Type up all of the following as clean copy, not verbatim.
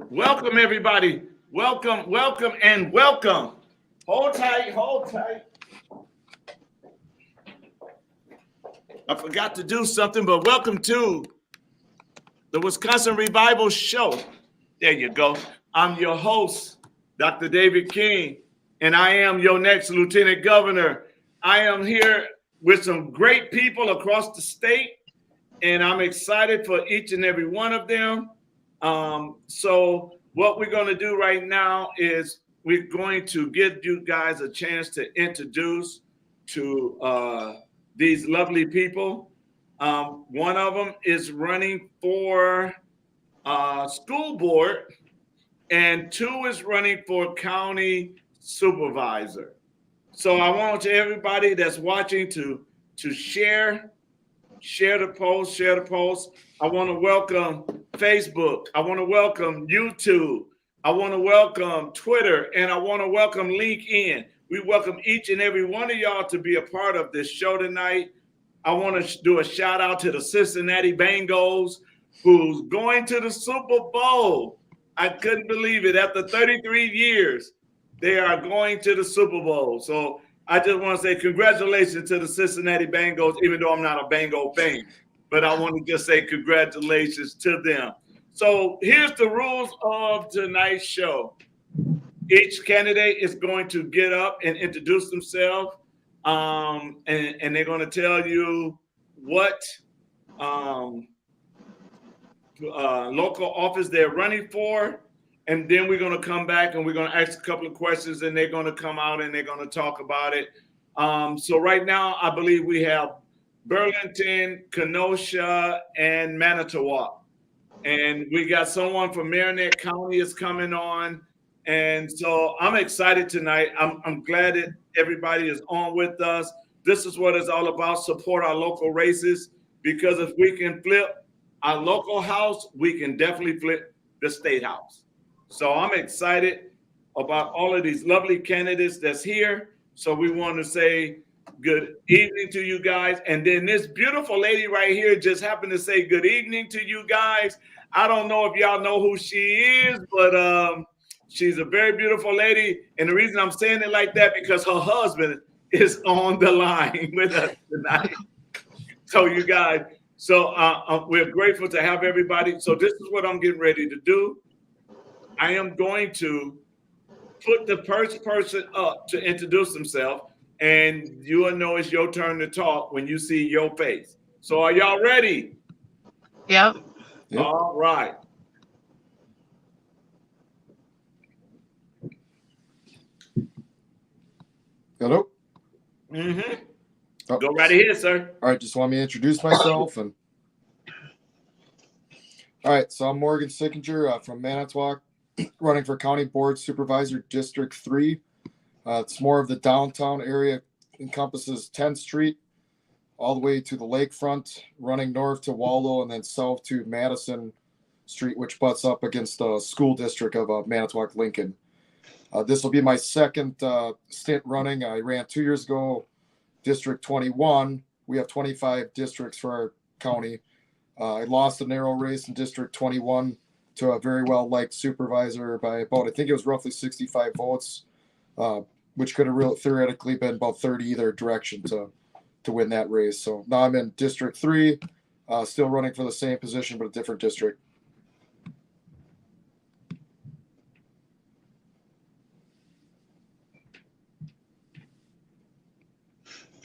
Welcome, everybody. Welcome, welcome, and welcome. Hold tight, hold tight. I forgot to do something, but welcome to the Wisconsin Revival Show. There you go. I'm your host, Dr. David King, and I am your next Lieutenant Governor. I am here with some great people across the state, and I'm excited for each and every one of them. So what we're going to do right now is we're going to give you guys a chance to introduce to these lovely people. One of them is running for school board, and two is running for county supervisor. So I want everybody that's watching to share the post, share the post. I want to welcome Facebook. I want to welcome YouTube. I want to welcome Twitter, and I want to welcome LinkedIn. We welcome each and every one of y'all to be a part of this show tonight. I want to do a shout out to the Cincinnati Bengals, who's going to the Super Bowl. I couldn't believe it. After 33 years, they are going to the Super Bowl. So I just want to say congratulations to the Cincinnati Bengals, even though I'm not a Bengal fan. But I want to just say congratulations to them. So here's the rules of tonight's show. Each candidate is going to get up and introduce themselves, and they're going to tell you what local office they're running for. And then we're going to come back and we're going to ask a couple of questions, and they're going to come out and they're going to talk about it. So right now, I believe we have Burlington, Kenosha, and Manitowoc. And we got someone from Marinette County is coming on. And so I'm excited tonight. I'm glad that everybody is on with us. This is what it's all about. Support our local races, because if we can flip our local house, we can definitely flip the state house. So I'm excited about all of these lovely candidates that's here. So we want to say good evening to you guys. And then this beautiful lady right here just happened to say good evening to you guys. I don't know if y'all know who she is, but she's a very beautiful lady. And the reason I'm saying it like that, because her husband is on the line with us tonight. So you guys, we're grateful to have everybody. So this is what I'm getting ready to do. I am going to put the first person up to introduce himself, and you will know it's your turn to talk when you see your face. So are y'all ready? Yep. All right. Hello? Mm-hmm. Oh. Go right ahead, sir. All right, just want me to introduce myself. All right, so I'm Morgan Sickinger from Manitowoc, running for County Board Supervisor District 3. It's more of the downtown area, encompasses 10th Street all the way to the lakefront, running north to Waldo and then south to Madison Street, which butts up against the school district of Manitowoc Lincoln. This will be my second stint running. I ran 2 years ago, District 21. We have 25 districts for our county. I lost a narrow race in District 21 to a very well-liked supervisor by about, I think it was roughly 65 votes, which could have theoretically been about 30 either direction to win that race. So now I'm in District 3, still running for the same position, but a different district.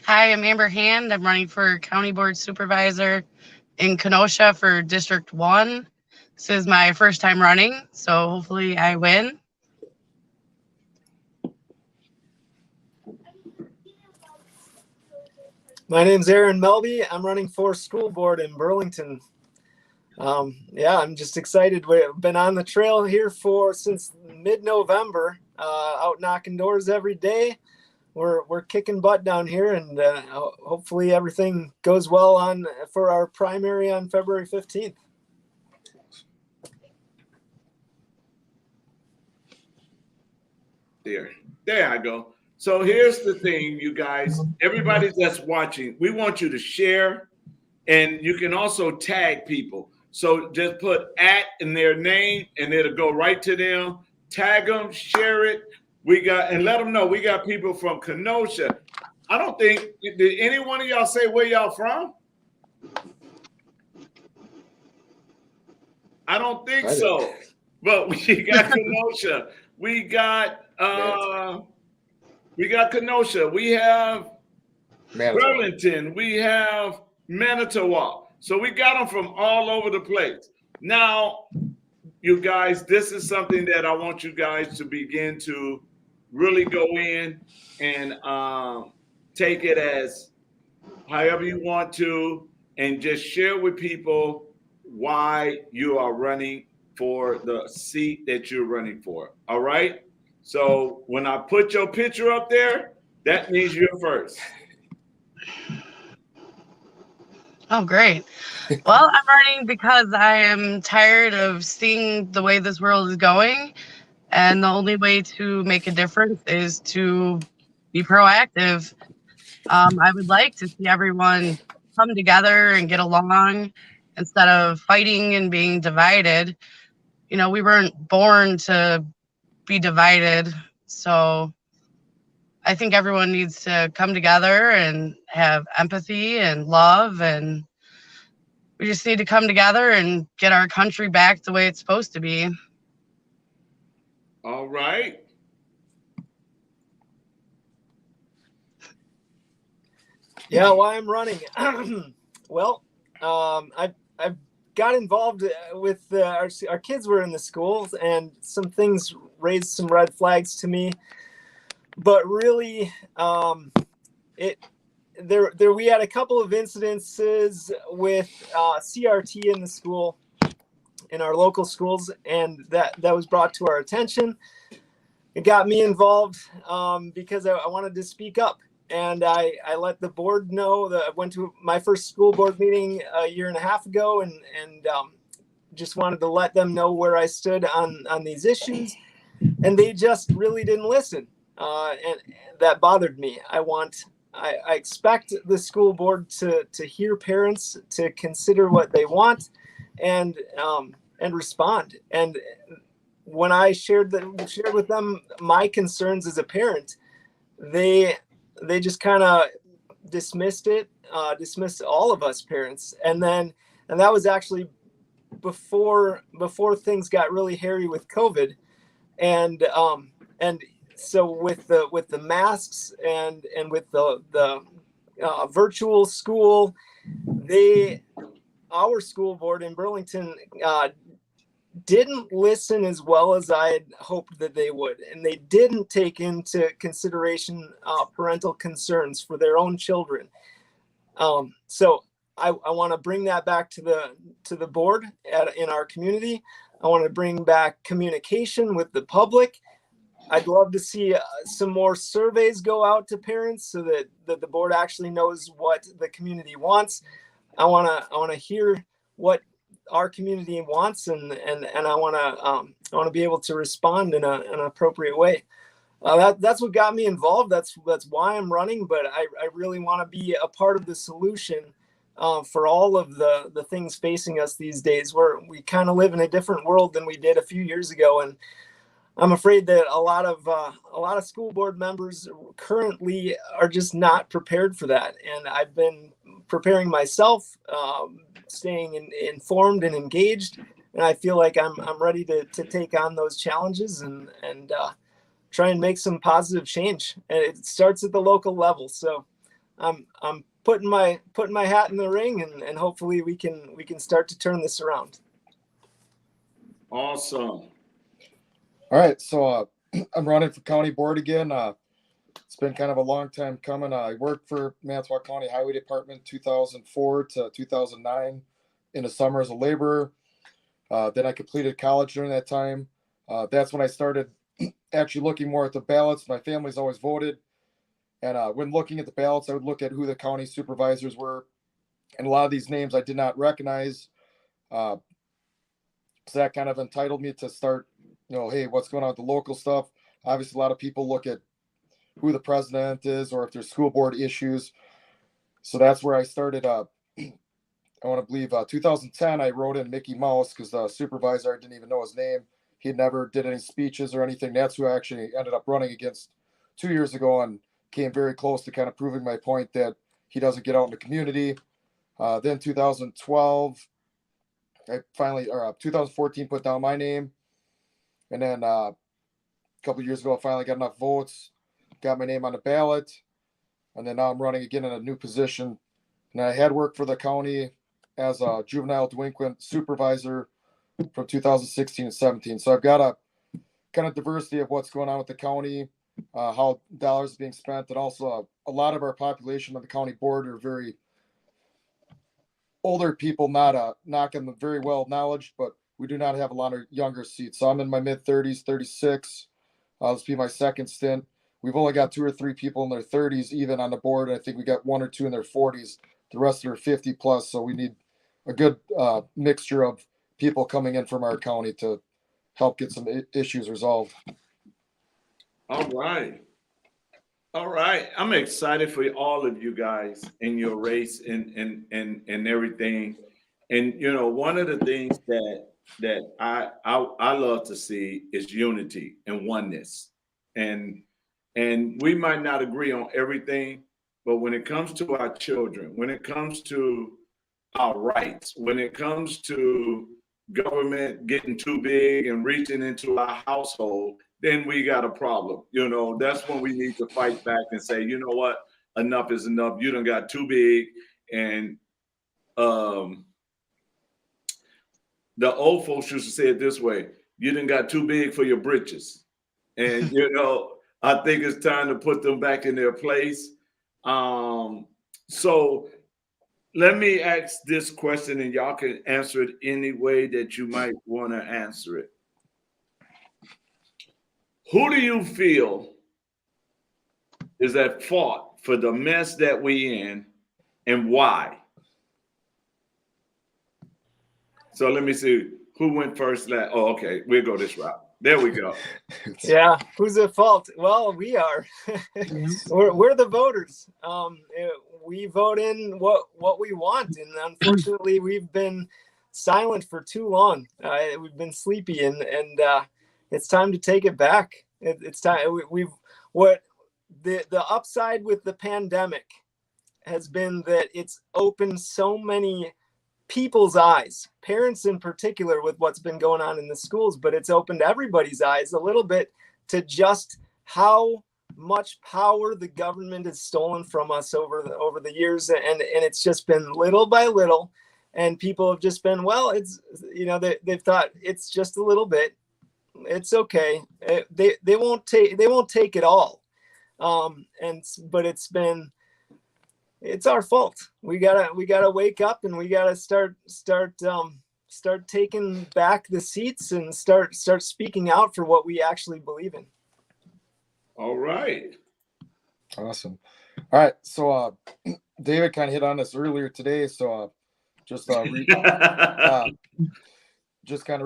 Hi, I'm Amber Hand. I'm running for County Board Supervisor in Kenosha for District 1. This is my first time running, so hopefully I win. My name's Aaron Melby. I'm running for school board in Burlington. I'm just excited. We've been on the trail here since mid-November, out knocking doors every day. We're kicking butt down here, and hopefully everything goes well for our primary on February 15th. There I go. So here's the thing, you guys. Everybody that's watching, we want you to share, and you can also tag people. So just put @ in their name, and it'll go right to them. Tag them, share it. And let them know we got people from Kenosha. I don't think, did any one of y'all say where y'all from? I don't think so. But we got Kenosha. We got Kenosha. We have Burlington. We have Manitowoc. So we got them from all over the place. Now, you guys, this is something that I want you guys to begin to really go in and take it as however you want to, and just share with people why you are running for the seat that you're running for. All right? So when I put your picture up there, that means you're first. Oh, great. Well, I'm running because I am tired of seeing the way this world is going. And the only way to make a difference is to be proactive. I would like to see everyone come together and get along instead of fighting and being divided. You know, we weren't born to be divided. So I think everyone needs to come together and have empathy and love, and we just need to come together and get our country back the way it's supposed to be. All right. Yeah, why I'm running. Well, I've got involved with our kids were in the schools, and some things raised some red flags to me. But really, we had a couple of incidences with CRT in the school, in our local schools, and that was brought to our attention. It got me involved because I wanted to speak up. And I let the board know that I went to my first school board meeting a year and a half ago, and just wanted to let them know where I stood on these issues. And they just really didn't listen. And that bothered me. I expect the school board to hear parents, to consider what they want, and respond. And when I shared with them my concerns as a parent, they just kind of dismissed all of us parents. And that was actually before things got really hairy with COVID. And so with the masks and with the virtual school, our school board in Burlington didn't listen as well as I had hoped that they would, and they didn't take into consideration parental concerns for their own children. So I want to bring that back to the board in our community. I want to bring back communication with the public. I'd love to see some more surveys go out to parents so that the board actually knows what the community wants. I want to hear what our community wants, and I want to be able to respond in an appropriate way. That's what got me involved. That's why I'm running. But I really want to be a part of the solution for all of the things facing us these days, where we kind of live in a different world than we did a few years ago. And I'm afraid that a lot of school board members currently are just not prepared for that. And I've been preparing myself, staying informed and engaged, and I feel like I'm ready to take on those challenges and try and make some positive change. And it starts at the local level. So I'm putting my hat in the ring, and hopefully we can start to turn this around. Awesome. All right, so I'm running for county board again. It's been kind of a long time coming. I worked for Manitowoc County Highway Department 2004 to 2009 in the summer as a laborer. Then I completed college during that time. That's when I started actually looking more at the ballots. My family's always voted. And when looking at the ballots, I would look at who the county supervisors were. And a lot of these names I did not recognize. So that kind of entitled me to start, hey, what's going on with the local stuff? Obviously, a lot of people look at who the president is or if there's school board issues. So that's where I started I want to believe 2010, I wrote in Mickey Mouse because the supervisor, I didn't even know his name. He never did any speeches or anything. That's who I actually ended up running against 2 years ago and came very close to kind of proving my point that he doesn't get out in the community. Then 2012, I finally, or 2014, put down my name. And then a couple of years ago, I finally got enough votes, got my name on the ballot. And then now I'm running again in a new position. And I had worked for the county as a juvenile delinquent supervisor from 2016 and 17. So I've got a kind of diversity of what's going on with the county, how dollars are being spent, and also a lot of our population on the county board are very older people, not knocking them, very well knowledge, but we do not have a lot of younger seats. So I'm in my mid 30s, 36. This will be my second stint. We've only got 2 or 3 people in their 30s even on the board. I think we got 1 or 2 in their 40s. The rest are 50 plus. So we need a good mixture of people coming in from our county to help get some issues resolved. All right. All right. I'm excited for all of you guys in your race and everything. And you know, one of the things that I love to see is unity and oneness. And we might not agree on everything, but when it comes to our children, when it comes to our rights, when it comes to government getting too big and reaching into our household, then we got a problem. You know, that's when we need to fight back and say, you know what, enough is enough. You done got too big. And the old folks used to say it this way: you done got too big for your britches. And you know, I think it's time to put them back in their place. So let me ask this question, and y'all can answer it any way that you might want to answer it. Who do you feel is at fault for the mess that we in, and why? So let me see who went first. Oh, okay, we'll go this route. There we go. Yeah, who's at fault? Well, we are. we're the voters. We vote in what we want, and unfortunately, we've been silent for too long. We've been sleepy, and it's time to take it back. It's time. The upside with the pandemic has been that it's opened so many people's eyes, parents in particular, with what's been going on in the schools, but it's opened everybody's eyes a little bit to just how much power the government has stolen from us over the years, and it's just been little by little, and people have just been, well, it's, you know, they've thought it's just a little bit, it's okay, they won't take it all, but it's our fault. We gotta wake up, and we gotta start taking back the seats and start speaking out for what we actually believe in. All right. Awesome. All right. So David kind of hit on this earlier today. So just kind of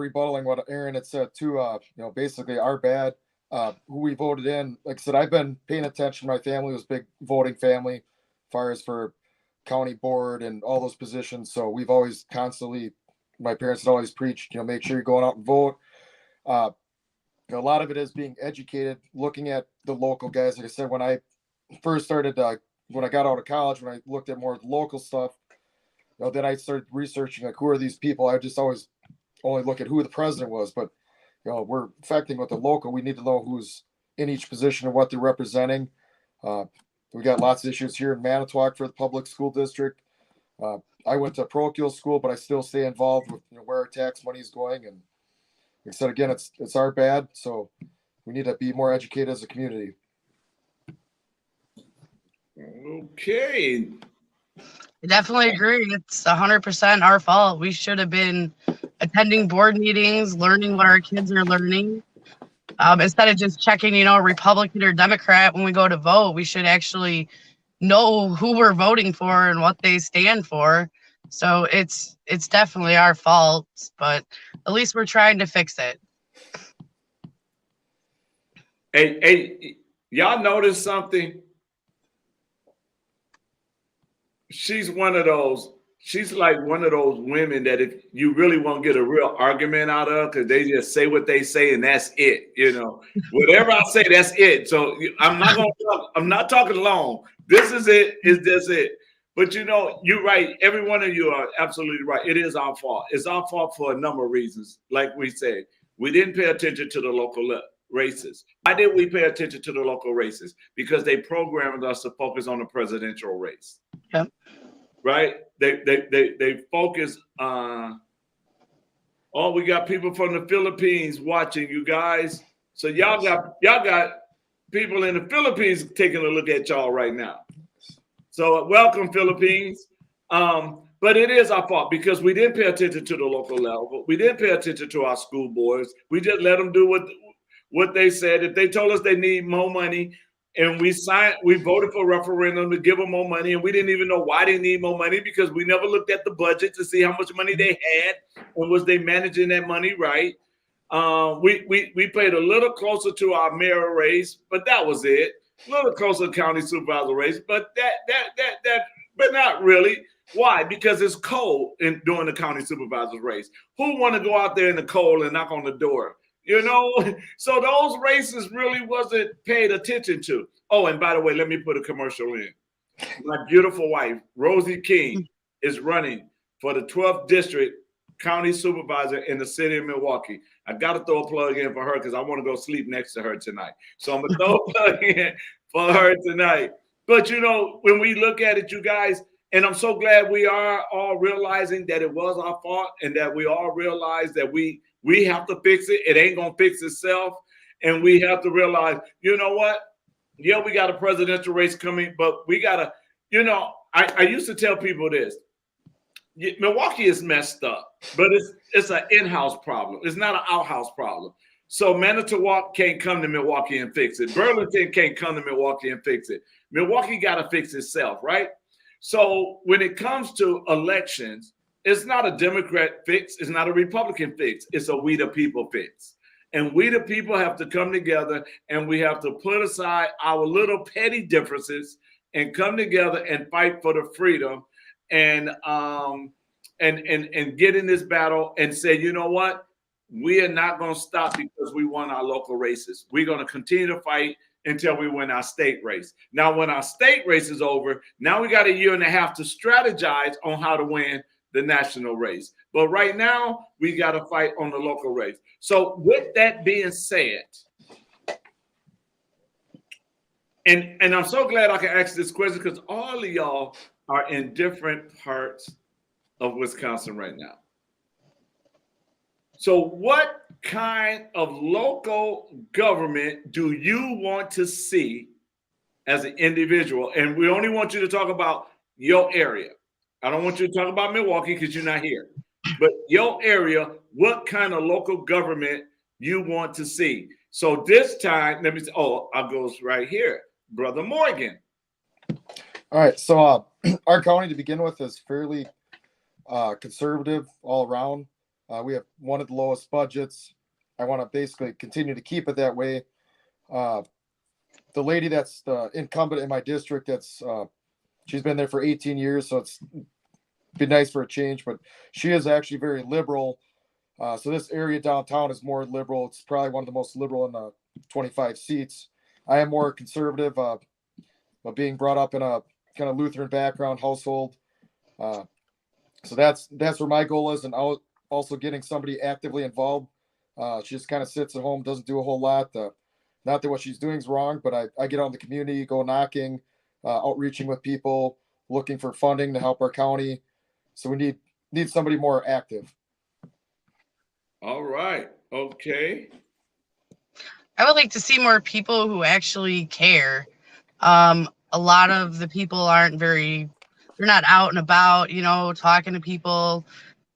rebuttaling what Aaron had said too. You know, basically our bad. Who we voted in. Like I said, I've been paying attention. My family was a big voting family, as far as for county board and all those positions. So we've always constantly, my parents had always preached, you know, make sure you're going out and vote. A lot of it is being educated, looking at the local guys. Like I said, when I first started, when I got out of college, when I looked at more local stuff, you know, then I started researching, like, who are these people? I just always only look at who the president was, but you know, we're affecting with the local. We need to know who's in each position and what they're representing. We got lots of issues here in Manitowoc for the public school district. I went to parochial school, but I still stay involved with, you know, where our tax money is going. And like I said, again, it's our bad. So we need to be more educated as a community. Okay. I definitely agree. It's 100% our fault. We should have been attending board meetings, learning what our kids are learning. Instead of just checking, you know, Republican or Democrat when we go to vote, we should actually know who we're voting for and what they stand for. So it's definitely our fault, but at least we're trying to fix it. Hey, y'all notice something? She's one of those she's like one of those women that if you really want to get a real argument out of, because they just say what they say and that's it. You know, whatever I say, that's it. So I'm not gonna talk, I'm not talking long. This is it. Is this it? But you know, you're right. Every one of you are absolutely right. It is our fault. It's our fault for a number of reasons. Like we said, we didn't pay attention to the local races. Why did we pay attention to the local races? Because they programmed us to focus on the presidential race. Yep. Right? They focus on. Oh, we got people from the Philippines watching, you guys. So y'all got people in the Philippines taking a look at y'all right now. So welcome, Philippines. But it is our fault because we didn't pay attention to the local level. We didn't pay attention to our school boards. We just let them do what they said. If they told us they need more money and we voted for a referendum to give them more money, and we didn't even know why they need more money because we never looked at the budget to see how much money they had and was they managing that money right. We played a little closer to our mayor race, but that was it. A little closer to county supervisor race, but but not really. Why? Because it's cold during the county supervisor race. Who want to go out there in the cold and knock on the door? You know, so those races really wasn't paid attention to. Oh, and by the way, let me put a commercial in. My beautiful wife, Rosie King, is running for the 12th district county supervisor in the city of Milwaukee. I got to throw a plug in for her because I want to go sleep next to her tonight. So I'm going to throw a plug in for her tonight. But, you know, when we look at it, you guys, and I'm so glad we are all realizing that it was our fault and that we all realize that we have to fix it. It ain't going to fix itself. And we have to realize, you know what? Yeah, we got a presidential race coming, but we got to, you know, I used to tell people this. Milwaukee is messed up, but it's an in-house problem. It's not an out-house problem. So Manitowoc can't come to Milwaukee and fix it. Burlington can't come to Milwaukee and fix it. Milwaukee got to fix itself, right? So when it comes to elections, it's not a Democrat fix. It's not a Republican fix. It's a we the people fix. And we the people have to come together and we have to put aside our little petty differences and come together and fight for the freedom and get in this battle and say, you know what? We are not going to stop because we won our local races. We're going to continue to fight until we win our state race. Now, when our state race is over, now we got a year and a half to strategize on how to win the national race. But right now, we got to fight on the local race. So with that being said, and I'm so glad I can ask this question because all of y'all are in different parts of Wisconsin right now. So what kind of local government do you want to see as an individual? And we only want you to talk about your area. I don't want you to talk about Milwaukee because you're not here. But your area, what kind of local government you want to see? So this time, let me say, I'll go right here. Brother Morgan. All right. So our county to begin with is fairly conservative all around. We have one of the lowest budgets. I want to basically continue to keep it that way. The lady that's the incumbent in my district, she's been there for 18 years, so it's been nice for a change, but she is actually very liberal. So this area downtown is more liberal. It's probably one of the most liberal in the 25 seats. I am more conservative, but being brought up in a kind of Lutheran background household. So that's where my goal is, and also getting somebody actively involved. She just kind of sits at home, doesn't do a whole lot. Not that what she's doing is wrong, but I get out in the community, go knocking, outreaching with people, looking for funding to help our county. So we need somebody more active. All right. Okay. I would like to see more people who actually care. A lot of the people they're not out and about, talking to people,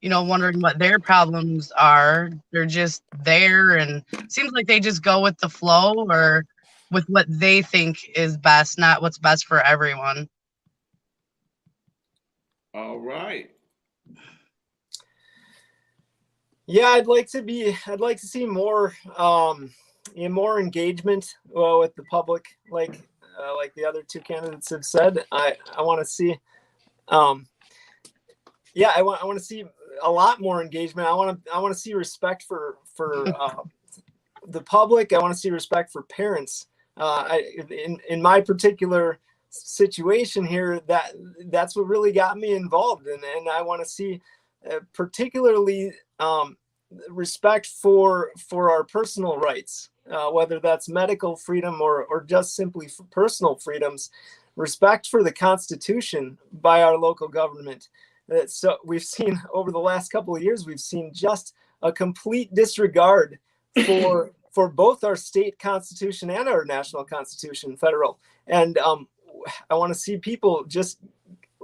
wondering what their problems are. They're just there, and it seems like they just go with the flow or with what they think is best, not what's best for everyone. All right. Yeah, I'd like to see more more engagement with the public, like the other two candidates have said. I want to see yeah, I want to see a lot more engagement. I want to see respect for the public. I want to see respect for parents. In my particular situation here, that's what really got me involved, and I want to see particularly respect for our personal rights, whether that's medical freedom or just simply personal freedoms. Respect for the Constitution by our local government. So we've seen over the last couple of years, we've seen just a complete disregard for both our state constitution and our national constitution, federal. And I want to see people just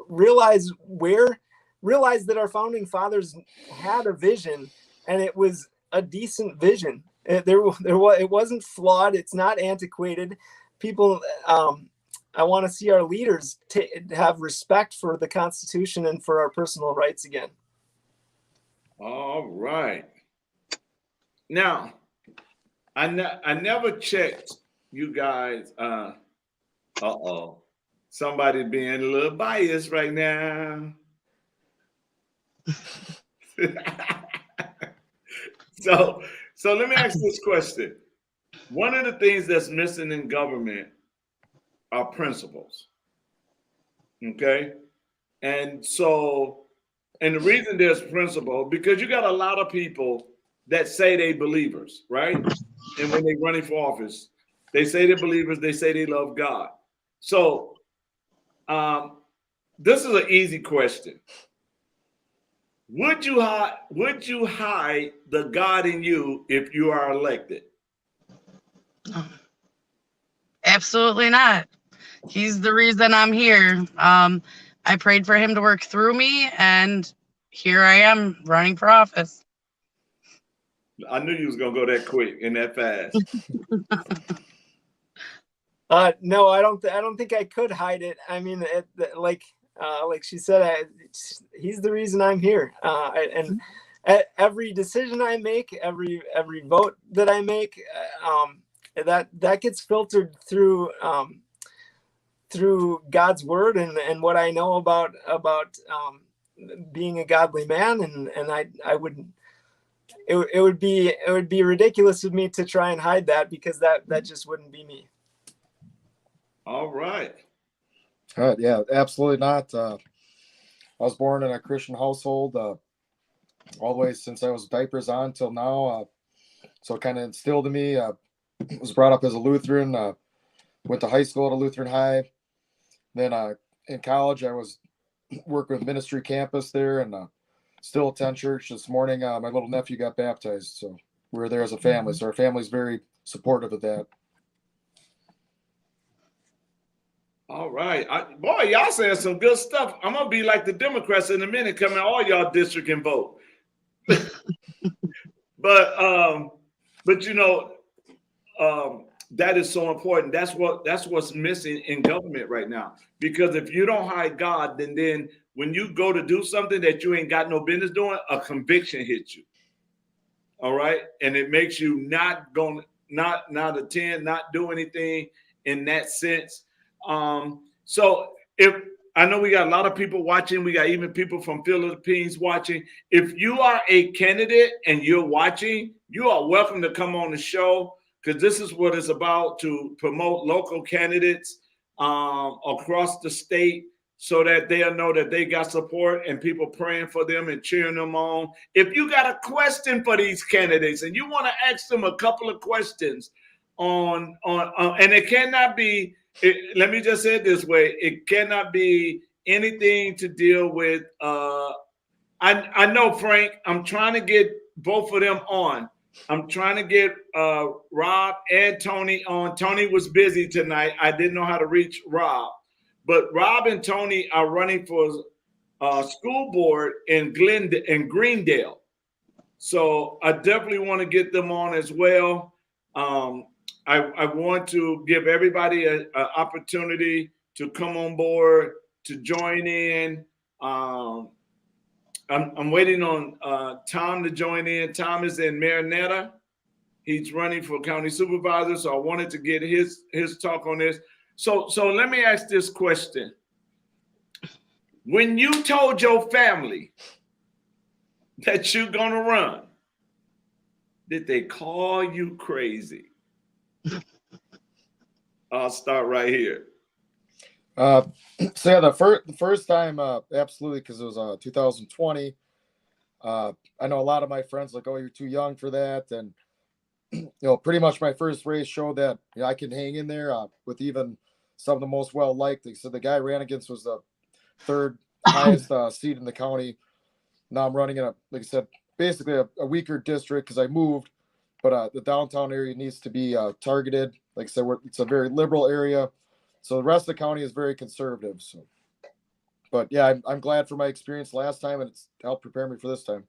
realize that our founding fathers had a vision, and it was a decent vision. It wasn't flawed. It's not antiquated. People, I want to see our leaders have respect for the Constitution and for our personal rights again. All right. Now, I never checked you guys. Somebody being a little biased right now. So let me ask this question. One of the things that's missing in government are principles. Okay? And the reason there's principle, because you got a lot of people that say they believers, right? And when they're running for office, they say they're believers, they say they love God. So this is an easy question. Would you hide the God in you if you are elected? Absolutely not. He's the reason I'm here. I prayed for him to work through me, and here I am running for office. I knew you was gonna go that quick and that fast. No, I don't think I could hide it. I mean, like she said, he's the reason I'm here. And every decision I make, every vote that I make, that gets filtered through God's word and what I know about being a godly man, and I wouldn't. It would be ridiculous of me to try and hide that, because that just wouldn't be me. All right. Yeah, absolutely not. I was born in a Christian household all the way since I was diapers on till now. So it kind of instilled in me. Was brought up as a Lutheran. Went to high school at a Lutheran high. Then in college, I was working with Ministry Campus there, and still attend church. This morning, my little nephew got baptized, so we were there as a family. So our family's very supportive of that. All right. Boy, y'all saying some good stuff. I'm going to be like the Democrats in a minute, come in all y'all district and vote. But you know, that is so important. That's what's missing in government right now. Because if you don't hide God, then when you go to do something that you ain't got no business doing, a conviction hits you. All right. And it makes you not attend, not do anything in that sense. So if I know we got a lot of people watching, we got even people from Philippines watching. If you are a candidate and you're watching, you are welcome to come on the show, because this is what it's about, to promote local candidates across the state, so that they'll know that they got support and people praying for them and cheering them on. If you got a question for these candidates and you want to ask them a couple of questions on and it cannot be, let me just say it this way, it cannot be anything to deal with, I know, Frank, I'm trying to get both of them on. I'm trying to get Rob and Tony on. Tony was busy tonight. I didn't know how to reach Rob. But Rob and Tony are running for school board in Greendale. So I definitely want to get them on as well. I want to give everybody an opportunity to come on board, to join in. I'm waiting on Tom to join in. Tom is in Marinetta. He's running for county supervisor, so I wanted to get his talk on this. So let me ask this question. when you told your family that you're gonna run, did they call you crazy? I'll start right here. So yeah, the first time, absolutely, because it was 2020. I know a lot of my friends like, oh, you're too young for that, and pretty much my first race showed that I can hang in there with even some of the most well liked. So the guy I ran against was the third highest seed in the county. Now I'm running in like I said, basically a weaker district because I moved, but the downtown area needs to be targeted. Like I said, it's a very liberal area, so the rest of the county is very conservative. So, but yeah, I'm glad for my experience last time, and it's helped prepare me for this time.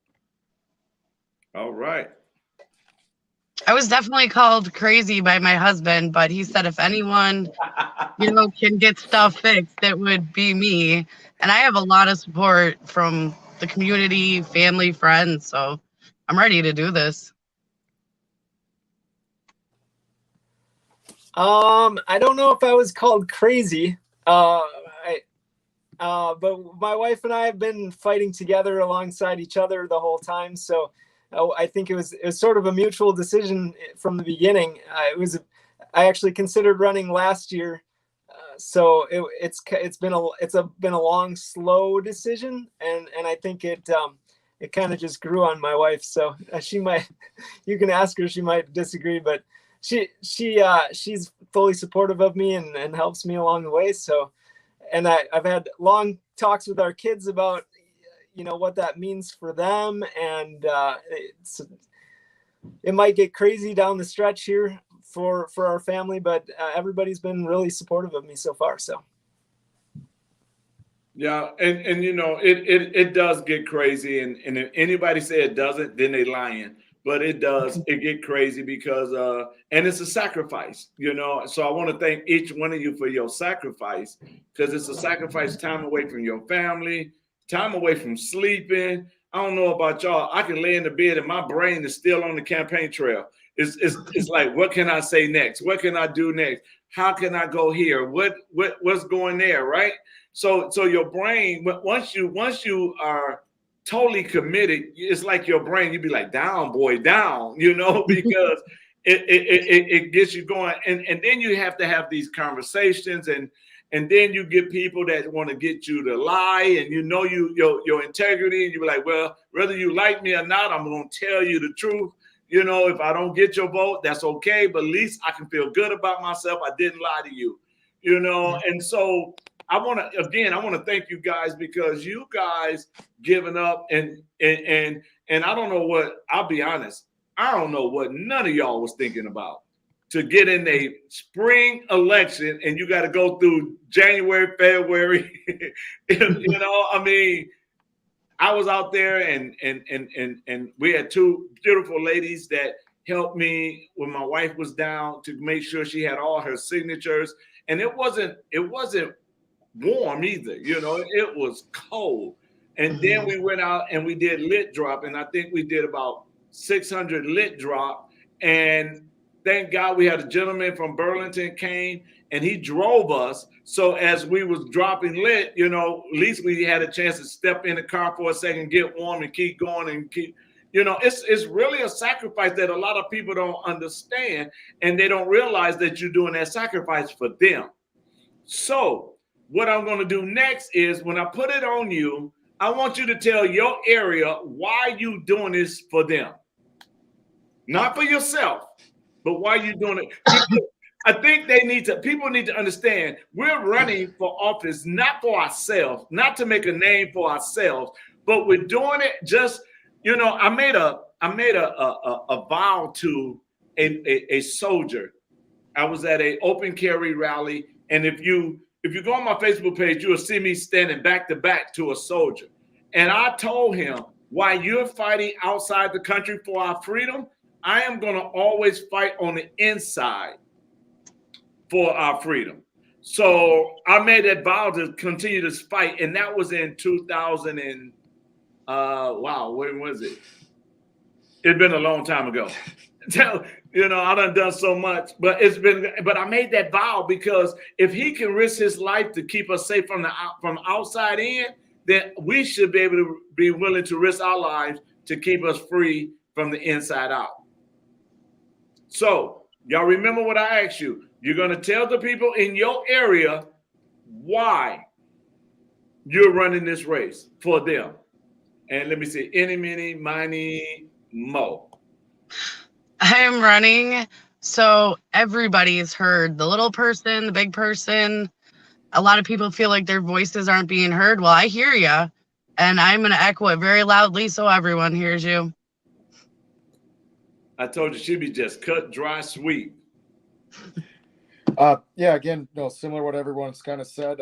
All right. I was definitely called crazy by my husband, but he said if anyone, can get stuff fixed, it would be me. And I have a lot of support from the community, family, friends. So I'm ready to do this. I don't know if I was called crazy. But my wife and I have been fighting together alongside each other the whole time. So I think it was sort of a mutual decision from the beginning. I actually considered running last year, so it's been a long, slow decision, and I think it kind of just grew on my wife. So she might, you can ask her, she might disagree, but she's fully supportive of me and helps me along the way. So, and I've had long talks with our kids about what that means for them, and it might get crazy down the stretch here for our family, but everybody's been really supportive of me so far. So yeah, and it does get crazy, and if anybody say it doesn't, then they lying. But it does, it get crazy because and it's a sacrifice, so I want to thank each one of you for your sacrifice, because it's a sacrifice, time away from your family, time away from sleeping. I don't know about y'all. I can lay in the bed and my brain is still on the campaign trail. It's like, what can I say next? What can I do next? How can I go here? What's going there, right? So your brain, once you are totally committed, it's like your brain, you'd be like, down, boy, down, because it gets you going. And then you have to have these conversations, and then you get people that want to get you to lie, and your integrity, and you be like, well, whether you like me or not, I'm going to tell you the truth. If I don't get your vote, that's okay, but at least I can feel good about myself. I didn't lie to you, And so I want to thank you guys, because you guys giving up, and I don't know what, I'll be honest, I don't know what none of y'all was thinking about, to get in a spring election and you got to go through January, February. I was out there, and we had two beautiful ladies that helped me when my wife was down, to make sure she had all her signatures. And it wasn't warm either, it was cold. And then we went out and we did lit drop, and I think we did about 600 lit drop. And thank God we had a gentleman from Burlington came, and he drove us. So as we was dropping lit, at least we had a chance to step in the car for a second, get warm, and keep going, and keep, it's really a sacrifice that a lot of people don't understand, and they don't realize that you're doing that sacrifice for them. So what I'm going to do next is, when I put it on you, I want you to tell your area why you doing this for them. Not for yourself, but why you doing it. I think people need to understand, we're running for office, not for ourselves, not to make a name for ourselves, but we're doing it just, I made a vow to a soldier. I was at an open carry rally, and if you go on my Facebook page, you will see me standing back to back to a soldier. And I told him, while you're fighting outside the country for our freedom, I am going to always fight on the inside for our freedom. So I made that vow to continue this fight. And that was in 2000 and, when was it? It's been a long time ago. I done so much, but I made that vow, because if he can risk his life to keep us safe from outside in, then we should be able to be willing to risk our lives to keep us free from the inside out. So, y'all remember what I asked you. You're going to tell the people in your area why you're running this race for them. And let me see, any, mini, miny, mo. I am running so everybody is heard. The little person, the big person. A lot of people feel like their voices aren't being heard. Well, I hear you, and I'm going to echo it very loudly so everyone hears you. I told you she'd be just cut, dry, sweet. Yeah, again, similar to what everyone's kind of said.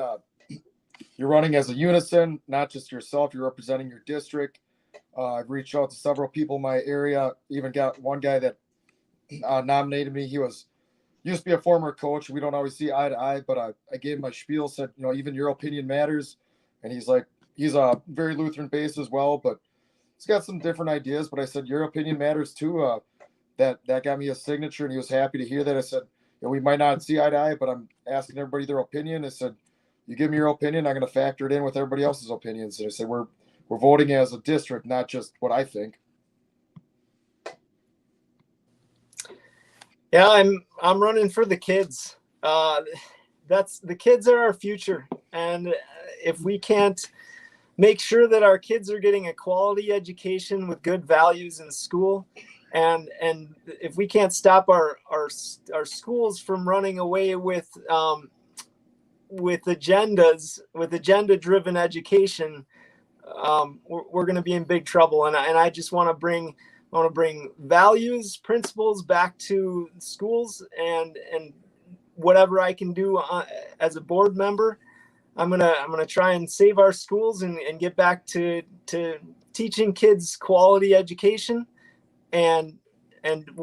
You're running as a unison, not just yourself. You're representing your district. I've reached out to several people in my area. Even got one guy that nominated me. He used to be a former coach. We don't always see eye to eye, but I gave him my spiel, said, even your opinion matters. And he's like, he's a very Lutheran based as well, but he's got some different ideas. But I said, your opinion matters too. That got me a signature, and he was happy to hear that. I said, we might not see eye to eye, but I'm asking everybody their opinion. I said, you give me your opinion, I'm going to factor it in with everybody else's opinions. And I said, we're voting as a district, not just what I think. Yeah, I'm running for the kids. The kids are our future, and if we can't make sure that our kids are getting a quality education with good values in school, and if we can't stop our schools from running away with agenda-driven education, we're going to be in big trouble. And I just want to bring values, principles back to schools, and whatever I can do as a board member, I'm gonna try and save our schools and get back to teaching kids quality education, and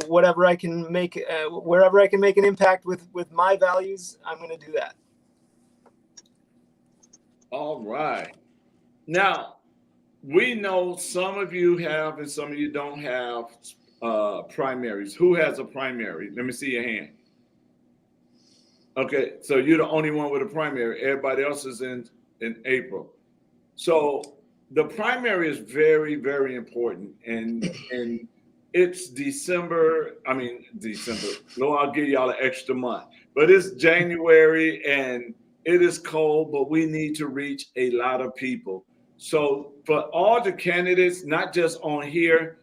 whatever I can make, wherever I can make an impact with my values, I'm gonna do that. All right. Now, we know some of you have and some of you don't have primaries. Who has a primary? Let me see your hand. Okay, so you're the only one with a primary. Everybody else is in April. So the primary is very, very important. And it's December. Lord, I'll give y'all an extra month. But it's January and it is cold, but we need to reach a lot of people. So for all the candidates, not just on here,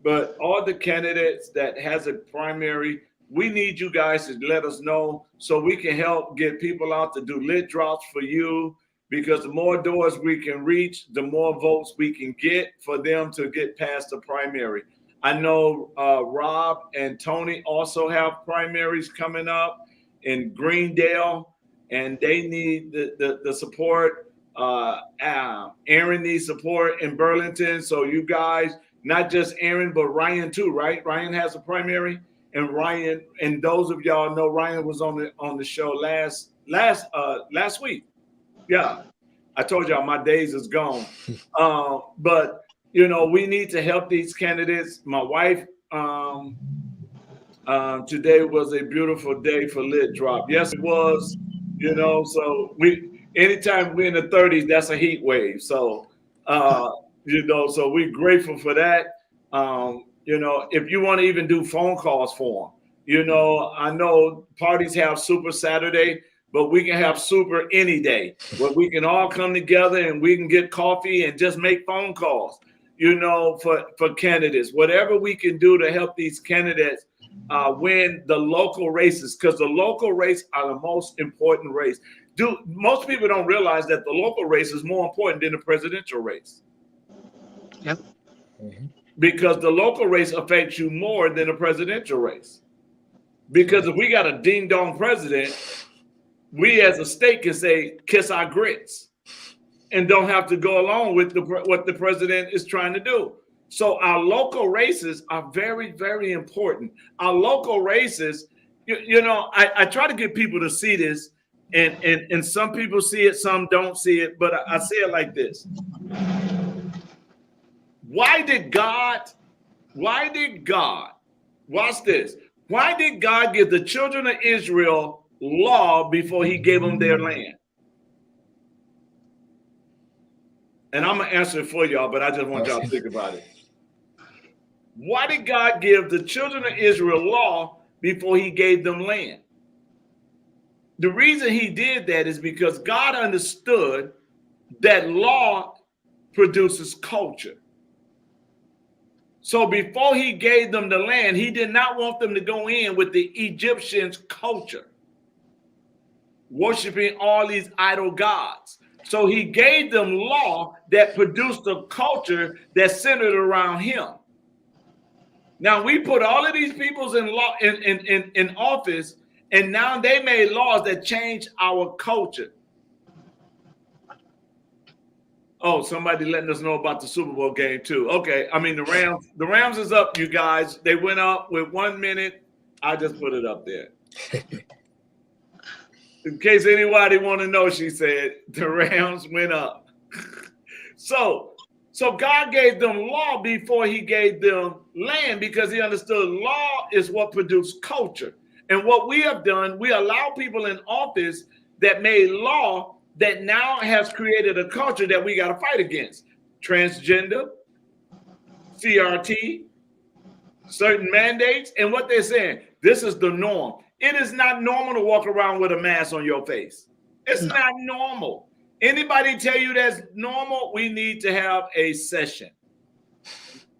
but all the candidates that has a primary, we need you guys to let us know so we can help get people out to do lit drops for you, because the more doors we can reach, the more votes we can get for them to get past the primary. I know Rob and Tony also have primaries coming up in Greendale, and they need the support. Aaron needs support in Burlington. So you guys, not just Aaron, but Ryan too, right? Ryan has a primary, and Ryan, and those of y'all know Ryan was on the show last week. Yeah, I told y'all my days is gone. But we need to help these candidates. My wife, today was a beautiful day for lit drop. Yes, it was. So anytime we're in the 30s, that's a heat wave. So, so we're grateful for that. If you want to even do phone calls for them, I know parties have Super Saturday, but we can have Super any day where we can all come together and we can get coffee and just make phone calls, for candidates, whatever we can do to help these candidates win the local races, because the local race are the most important race. Most people don't realize that the local race is more important than the presidential race. Yep. Mm-hmm. Because the local race affects you more than the presidential race. Because if we got a ding-dong president, we as a state can say, kiss our grits, and don't have to go along with what the president is trying to do. So our local races are very, very important. Our local races, I try to get people to see this, and some people see it, some don't see it, but I say it like this. Why did God, watch this, why did God give the children of Israel law before he gave them their land? And I'm going to answer it for y'all, but I just want y'all to think about it. Why did God give the children of Israel law before he gave them land? The reason he did that is because God understood that law produces culture. So before he gave them the land, he did not want them to go in with the Egyptians' culture, worshiping all these idol gods. So he gave them law that produced a culture that's centered around him. Now we put all of these peoples in law in office, and now they made laws that change our culture. Oh, somebody letting us know about the Super Bowl game too. Okay, I mean the Rams is up, you guys. They went up with 1 minute. I just put it up there. In case anybody want to know, she said the Rams went up. So God gave them law before he gave them land, because he understood law is what produced culture. And what we have done, we allow people in office that made law that now has created a culture that we got to fight against. Transgender, CRT, certain mandates, and what they're saying, this is the norm. It is not normal to walk around with a mask on your face. It's not normal. Anybody tell you that's normal, we need to have a session.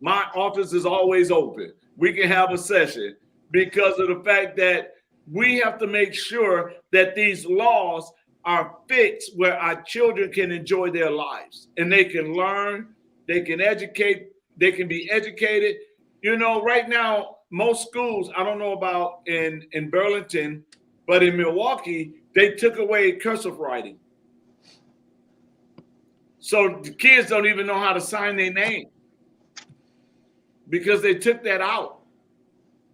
My office is always open. We can have a session because of the fact that we have to make sure that these laws are fixed where our children can enjoy their lives and they can learn, they can educate, they can be educated. You know, right now, most schools, I don't know about in Burlington, but in Milwaukee, they took away cursive writing. So the kids don't even know how to sign their name because they took that out.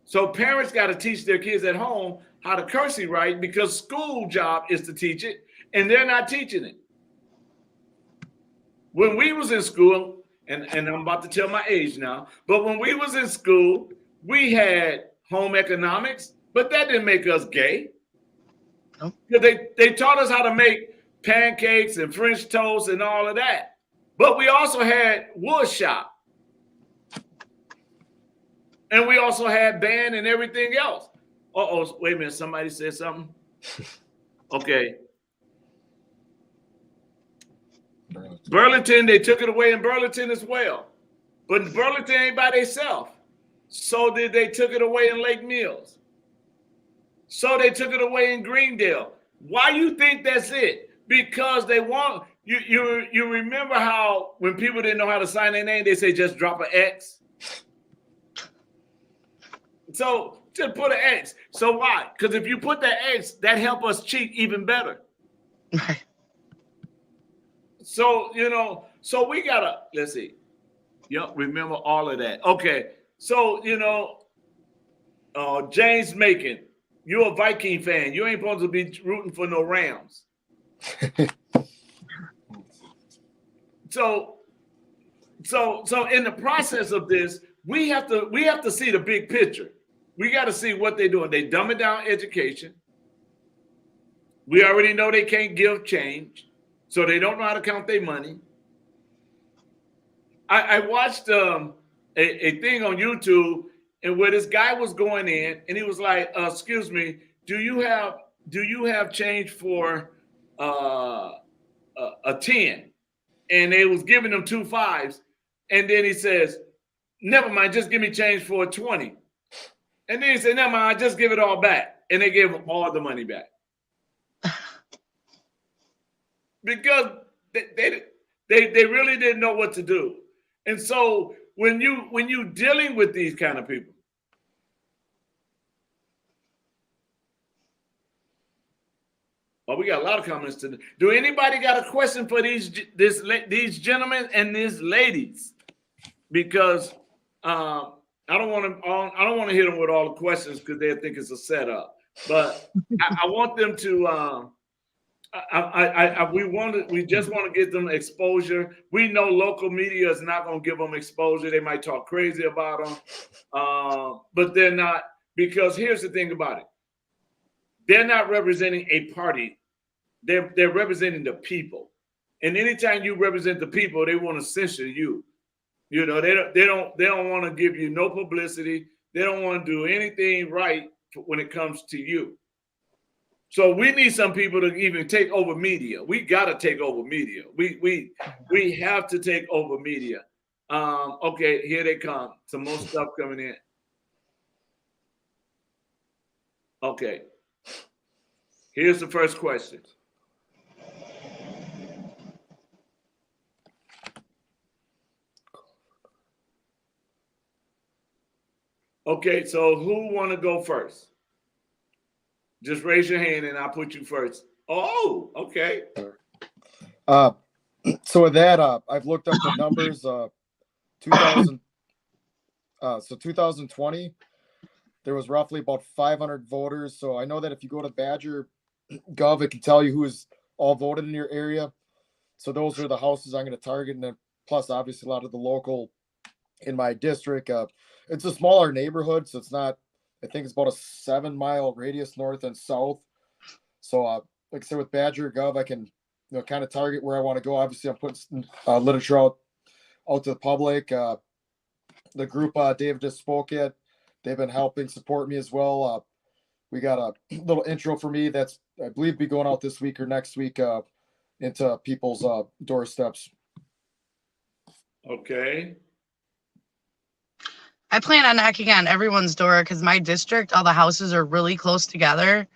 So parents got to teach their kids at home how to cursive write because school job is to teach it, and they're not teaching it. When we was in school, and I'm about to tell my age now, but when we was in school, we had home economics, but that didn't make us gay. Nope. They taught us how to make pancakes and French toast and all of that. But we also had wood shop. And we also had band and everything else. Uh-oh, wait a minute, somebody said something? Okay. Burlington, they took it away in Burlington as well. But Burlington ain't by themselves. So did they took it away in Lake Mills. So they took it away in Greendale. Why you think that's it? Because they want you remember how when people didn't know how to sign their name, they say just drop an X. So just put an X. So why? Because if you put that X, that help us cheat even better. Right. So, you know, so we gotta, let's see. Yep, remember all of that. Okay, so, you know, James Macon, you're a Viking fan. You ain't supposed to be rooting for no Rams. So in the process of this, we have to see the big picture. We got to see what they're doing. They dumbing down education. We already know they can't give change, so they don't know how to count their money. I watched a thing on YouTube and where this guy was going in and he was like, "Excuse me, do you have change for a 10?" And they was giving them 2 5s, and then he says, "Never mind, just give me change for a 20." And then he said, "Never mind, just give it all back," and they gave him all the money back because they really didn't know what to do. And so when you dealing with these kind of people, oh, we got a lot of comments today. Do anybody got a question for these gentlemen and these ladies? Because I don't want to hit them with all the questions because they think it's a setup. But I want them to. We just want to get them exposure. We know local media is not going to give them exposure. They might talk crazy about them, but they're not, because here's the thing about it. They're not representing a party. They're representing the people. And anytime you represent the people, they want to censor you. You know, they don't want to give you no publicity. They don't want to do anything right when it comes to you. So we need some people to even take over media. We got to take over media. We have to take over media. Okay, here they come. Some more stuff coming in. Okay. Here's the first question. Okay, so who want to go first? Just raise your hand and I'll put you first. Oh, okay. So with that, I've looked up the numbers. 2020, there was roughly about 500 voters. So I know that if you go to Badger Gov, it can tell you who is all voted in your area. So those are the houses I'm going to target, and then plus obviously a lot of the local in my district. It's a smaller neighborhood, so it's not. I think it's about a 7-mile radius north and south. So, like I said, with Badger Gov, I can kind of target where I want to go. Obviously, I'm putting literature out to the public. The group David just spoke at, they've been helping support me as well. We got a little intro for me that's, I believe, be going out this week or next week into people's doorsteps. Okay. I plan on knocking on everyone's door because my district, all the houses are really close together.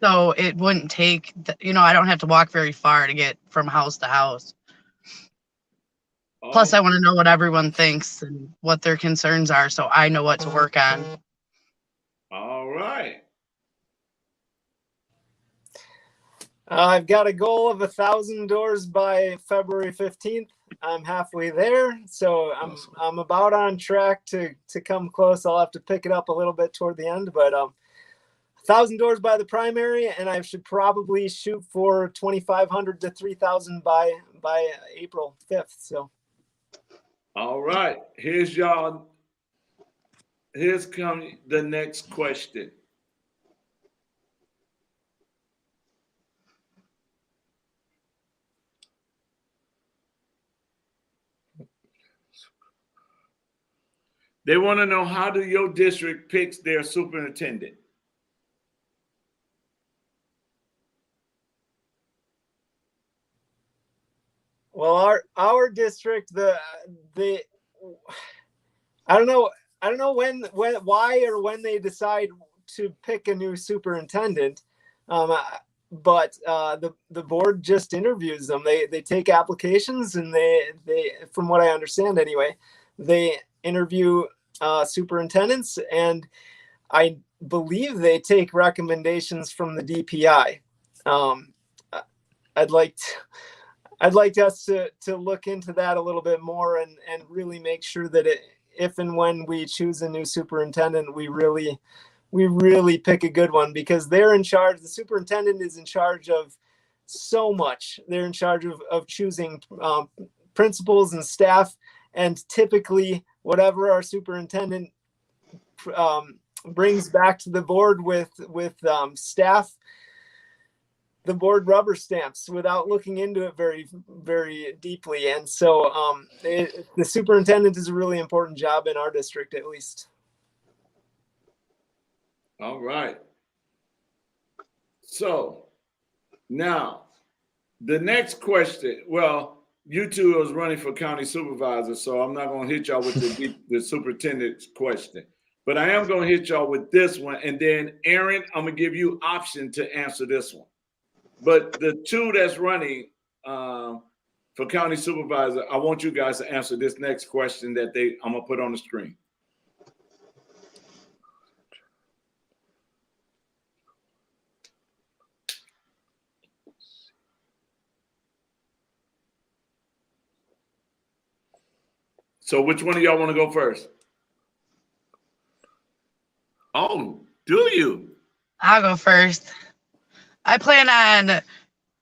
So it wouldn't take, I don't have to walk very far to get from house to house. Oh, Plus, I want to know what everyone thinks and what their concerns are so I know what to work on. all right. I've got a goal of 1,000 doors by February 15th. I'm halfway there, so I'm about on track to come close. I'll have to pick it up a little bit toward the end, but 1,000 doors by the primary, and I should probably shoot for 2,500 to 3,000 by April 5th. So, All right. Here's come the next question. They want to know, how do your district picks their superintendent? well, our district, I don't know why or when they decide to pick a new superintendent. But the board just interviews them. They take applications, and they from what I understand anyway, they interview superintendents, and I believe they take recommendations from the DPI. I'd like us to look into that a little bit more and really make sure that if and when we choose a new superintendent, we really pick a good one, because they're in charge. The superintendent is in charge of so much. They're in charge of choosing principals and staff, and typically whatever our superintendent brings back to the board with staff, the board rubber stamps without looking into it very, very deeply. And so the superintendent is a really important job in our district, at least. All right. So now the next question. Well, you two is running for county supervisor, so I'm not going to hit y'all with the superintendent's question, but I am going to hit y'all with this one. And then Aaron, I'm going to give you option to answer this one. But the two that's running for county supervisor, I want you guys to answer this next question that I'm going to put on the screen. So which one of y'all want to go first? Oh, do you? I'll go first. I plan on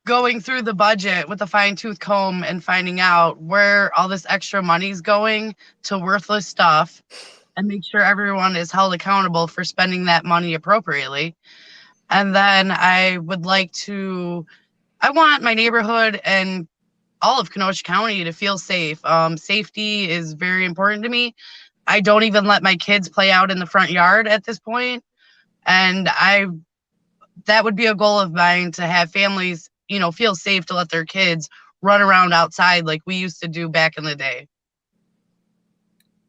going through the budget with a fine-tooth comb and finding out where all this extra money's going to worthless stuff, and make sure everyone is held accountable for spending that money appropriately. And then I want my neighborhood and all of Kenosha County to feel safe. Safety is very important to me. I don't even let my kids play out in the front yard at this point. And that would be a goal of mine, to have families, feel safe to let their kids run around outside like we used to do back in the day.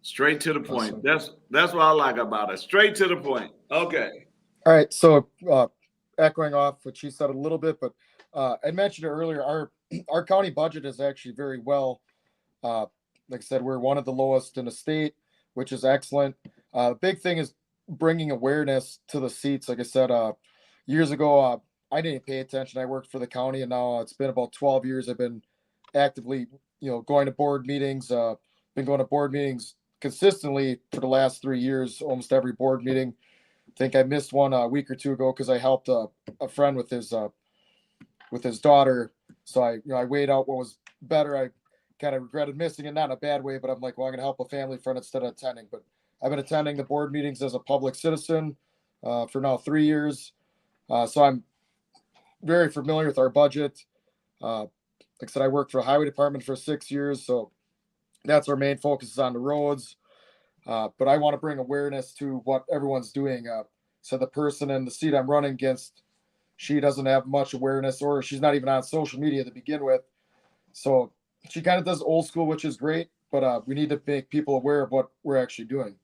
Straight to the point. Awesome. That's what I like about it. Straight to the point. Okay. All right. So echoing off what she said a little bit, but I mentioned it earlier, our county budget is actually very well. Like I said, we're one of the lowest in the state, which is excellent. The big thing is bringing awareness to the seats. Like I said, years ago, I didn't pay attention. I worked for the county, and now it's been about 12 years. I've been actively, going to board meetings. Been going to board meetings consistently for the last 3 years, almost every board meeting. I think I missed one a week or two ago because I helped a friend with his daughter. So I weighed out what was better. I kind of regretted missing it, not in a bad way, but I'm like, well, I'm going to help a family friend instead of attending. But I've been attending the board meetings as a public citizen for now 3 years. So I'm very familiar with our budget. Like I said, I worked for a highway department for 6 years. So that's our main focus, is on the roads. But I want to bring awareness to what everyone's doing. So the person in the seat I'm running against, she doesn't have much awareness, or she's not even on social media to begin with. So she kind of does old school, which is great, but we need to make people aware of what we're actually doing.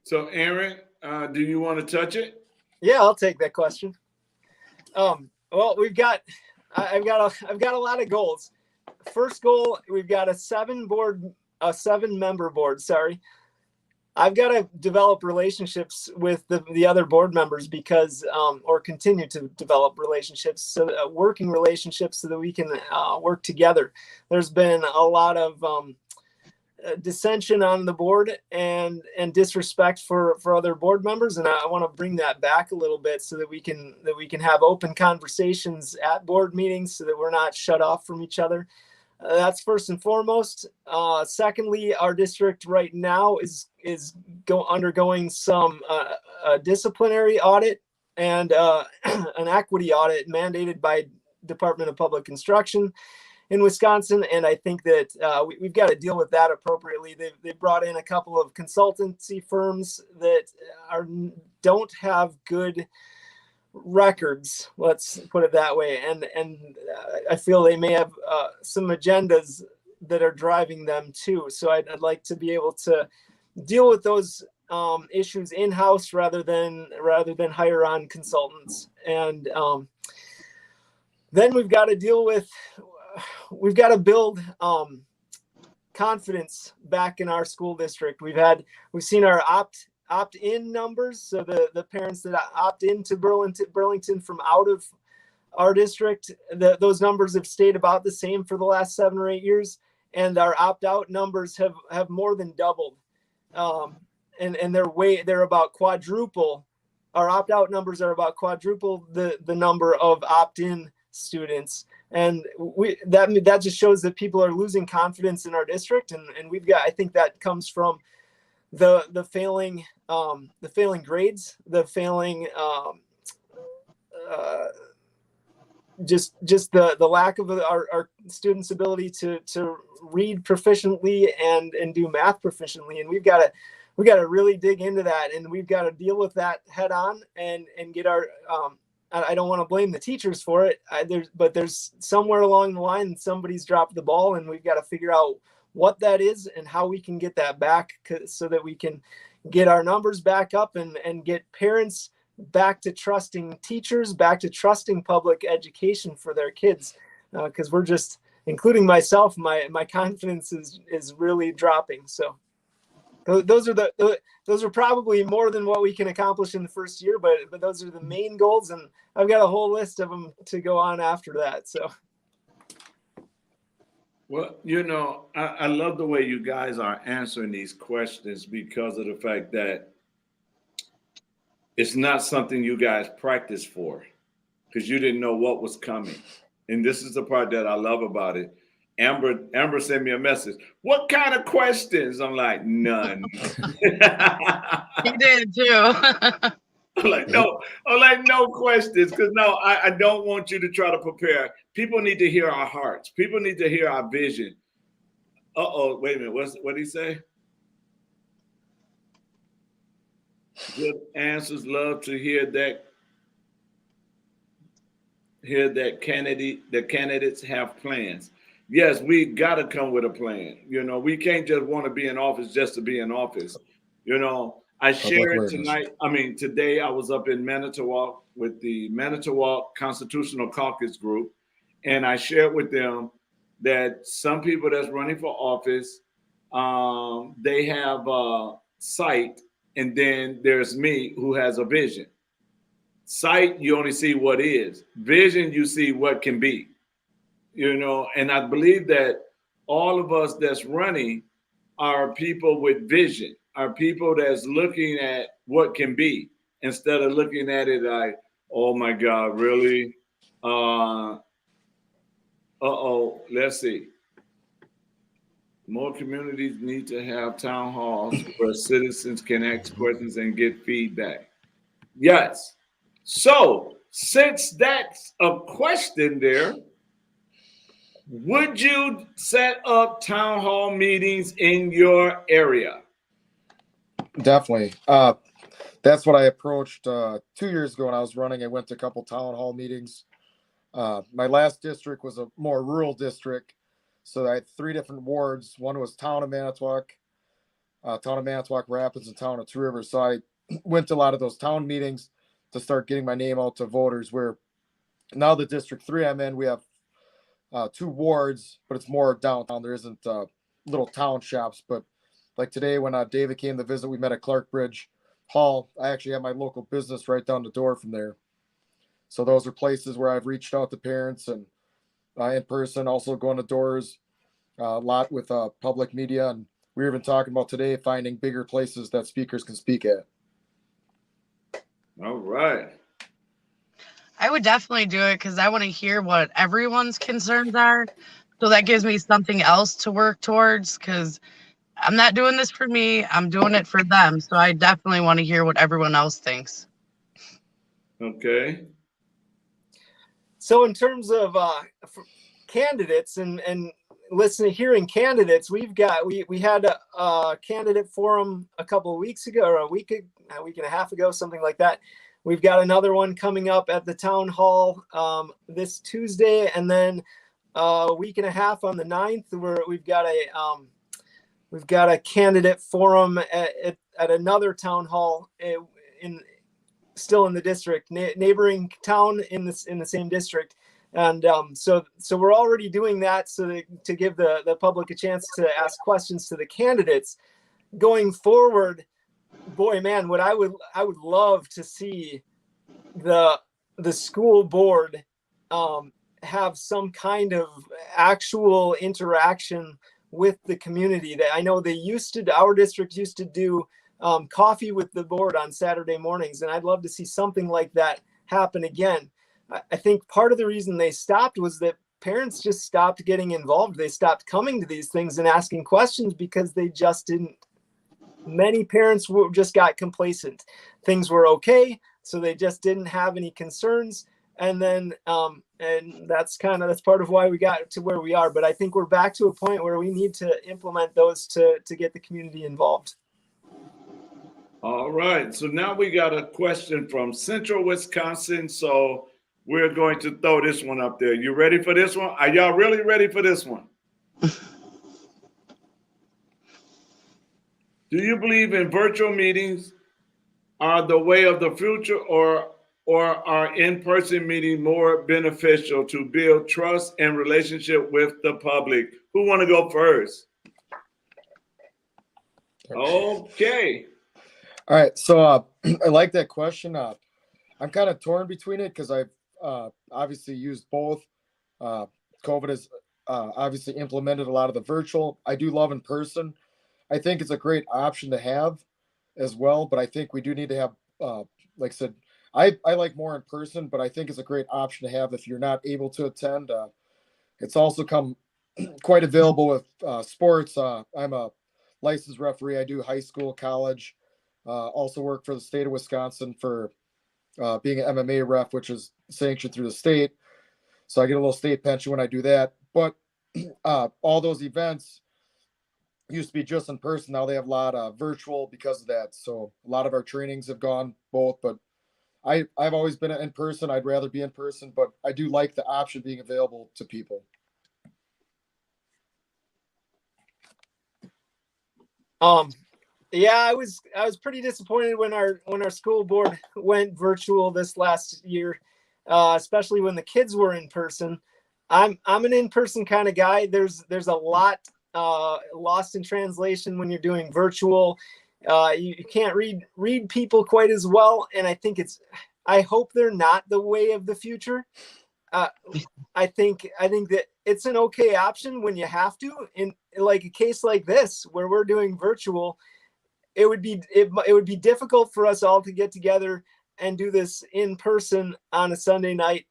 So Aaron, do you want to touch it? Yeah, I'll take that question. Well, I've got a lot of goals. First goal, we've got a 7-member board. Sorry. I've got to develop relationships with the other board members because, or continue to develop relationships, so working relationships, so that we can work together. There's been a lot of dissension on the board and disrespect for other board members, and I want to bring that back a little bit so that we can have open conversations at board meetings, so that we're not shut off from each other. That's first and foremost. Secondly, our district right now is undergoing some disciplinary audit and an equity audit mandated by Department of Public Instruction in Wisconsin, and I think that we've got to deal with that appropriately. They've brought in a couple of consultancy firms that don't have good records, let's put it that way, and I feel they may have some agendas that are driving them too. So I'd like to be able to deal with those issues in-house rather than hire on consultants. And then we've got to build confidence back in our school district. We've seen our opt-in numbers, so the parents that opt into Burlington from out of our district, those numbers have stayed about the same for the last 7 or 8 years, and our opt-out numbers have more than doubled, and they're about quadruple. Our opt-out numbers are about quadruple the number of opt-in students, and that just shows that people are losing confidence in our district, and I think that comes from the failing grades, the failing just the lack of our students' ability to read proficiently and do math proficiently, and we've got to really dig into that, and we've got to deal with that head on and get our I don't want to blame the teachers for it, but there's somewhere along the line somebody's dropped the ball, and we've got to figure out what that is and how we can get that back, so that we can get our numbers back up and get parents back to trusting teachers, back to trusting public education for their kids. Because we're just, including myself, my confidence is really dropping. So those are probably more than what we can accomplish in the first year, but those are the main goals, and I've got a whole list of them to go on after that. So. Well, I love the way you guys are answering these questions, because of the fact that it's not something you guys practice for, because you didn't know what was coming. And this is the part that I love about it. Amber sent me a message. What kind of questions? I'm like, none. You did too. no questions. Because no, I don't want you to try to prepare. People need to hear our hearts. People need to hear our vision. Wait a minute. What did he say? Good answers. Love to hear that. Hear that the candidates have plans. Yes, we got to come with a plan. You know, we can't just want to be in office just to be in office. You know, I shared today I was up in Manitowoc with the Manitowoc Constitutional Caucus group, and I shared with them that some people that's running for office, they have sight, and then there's me who has a vision. Sight, you only see what is. Vision, you see what can be. You know, and I believe that all of us that's running are people with vision, are people that's looking at what can be instead of looking at it like, oh my God, really? Let's see. More communities need to have town halls where citizens can ask questions and get feedback. Yes. So, since that's a question there, would you set up town hall meetings in your area? Definitely. That's what I approached 2 years ago when I was running. I went to a couple town hall meetings. My last district was a more rural district. So I had 3 different wards. One was town of Manitowoc Rapids, and town of Two Rivers. So I went to a lot of those town meetings to start getting my name out to voters. Where now the District 3 I'm in, we have 2 wards, but it's more downtown. There isn't little town shops. But like today when David came to visit, we met at Clark Bridge Hall. I actually have my local business right down the door from there. So those are places where I've reached out to parents and in person, also going to doors a lot with public media. And we were even talking about today finding bigger places that speakers can speak at. All right. I would definitely do it because I want to hear what everyone's concerns are. So that gives me something else to work towards, because I'm not doing this for me. I'm doing it for them. So I definitely want to hear what everyone else thinks. Okay. So in terms of candidates and hearing candidates, we had a candidate forum a couple of weeks ago, or a week and a half ago, something like that. We've got another one coming up at the town hall this Tuesday, and then a week and a half on the 9th, where we've got a candidate forum at another town hall still in the district, neighboring town in the same district. And so we're already doing that to give the public a chance to ask questions to the candidates. Going forward, boy, man, what I would love to see the school board have some kind of actual interaction with the community. That I know our district used to do coffee with the board on Saturday mornings, and I'd love to see something like that happen again. I think part of the reason they stopped was that parents just stopped getting involved. They stopped coming to these things and asking questions because they just didn't. Many parents just got complacent. Things were okay, so they just didn't have any concerns. And then, and that's part of why we got to where we are. But I think we're back to a point where we need to implement those to get the community involved. All right. So now we got a question from Central Wisconsin. So we're going to throw this one up there. You ready for this one? Are y'all really ready for this one? Do you believe in virtual meetings are the way of the future, or are in-person meetings more beneficial to build trust and relationship with the public? Who want to go first? Okay. All right. So I like that question. I'm kind of torn between it because I've obviously used both. COVID has obviously implemented a lot of the virtual. I do love in person. I think it's a great option to have as well, but I think we do need to have, like I said, I like more in person, but I think it's a great option to have if you're not able to attend. It's also come quite available with sports. I'm a licensed referee. I do high school, college, also work for the state of Wisconsin for being an MMA ref, which is sanctioned through the state. So I get a little state pension when I do that. But all those events used to be just in person. Now they have a lot of virtual because of that. So a lot of our trainings have gone both, but I've always been in person. I'd rather be in person, but I do like the option being available to people. Yeah, I was pretty disappointed when our school board went virtual this last year, especially when the kids were in person. I'm an in-person kind of guy. There's a lot lost in translation when you're doing virtual. You can't read people quite as well, and I hope they're not the way of the future. I think that it's an okay option when you have to. In like a case like this where we're doing virtual, it would be difficult for us all to get together and do this in person on a Sunday night,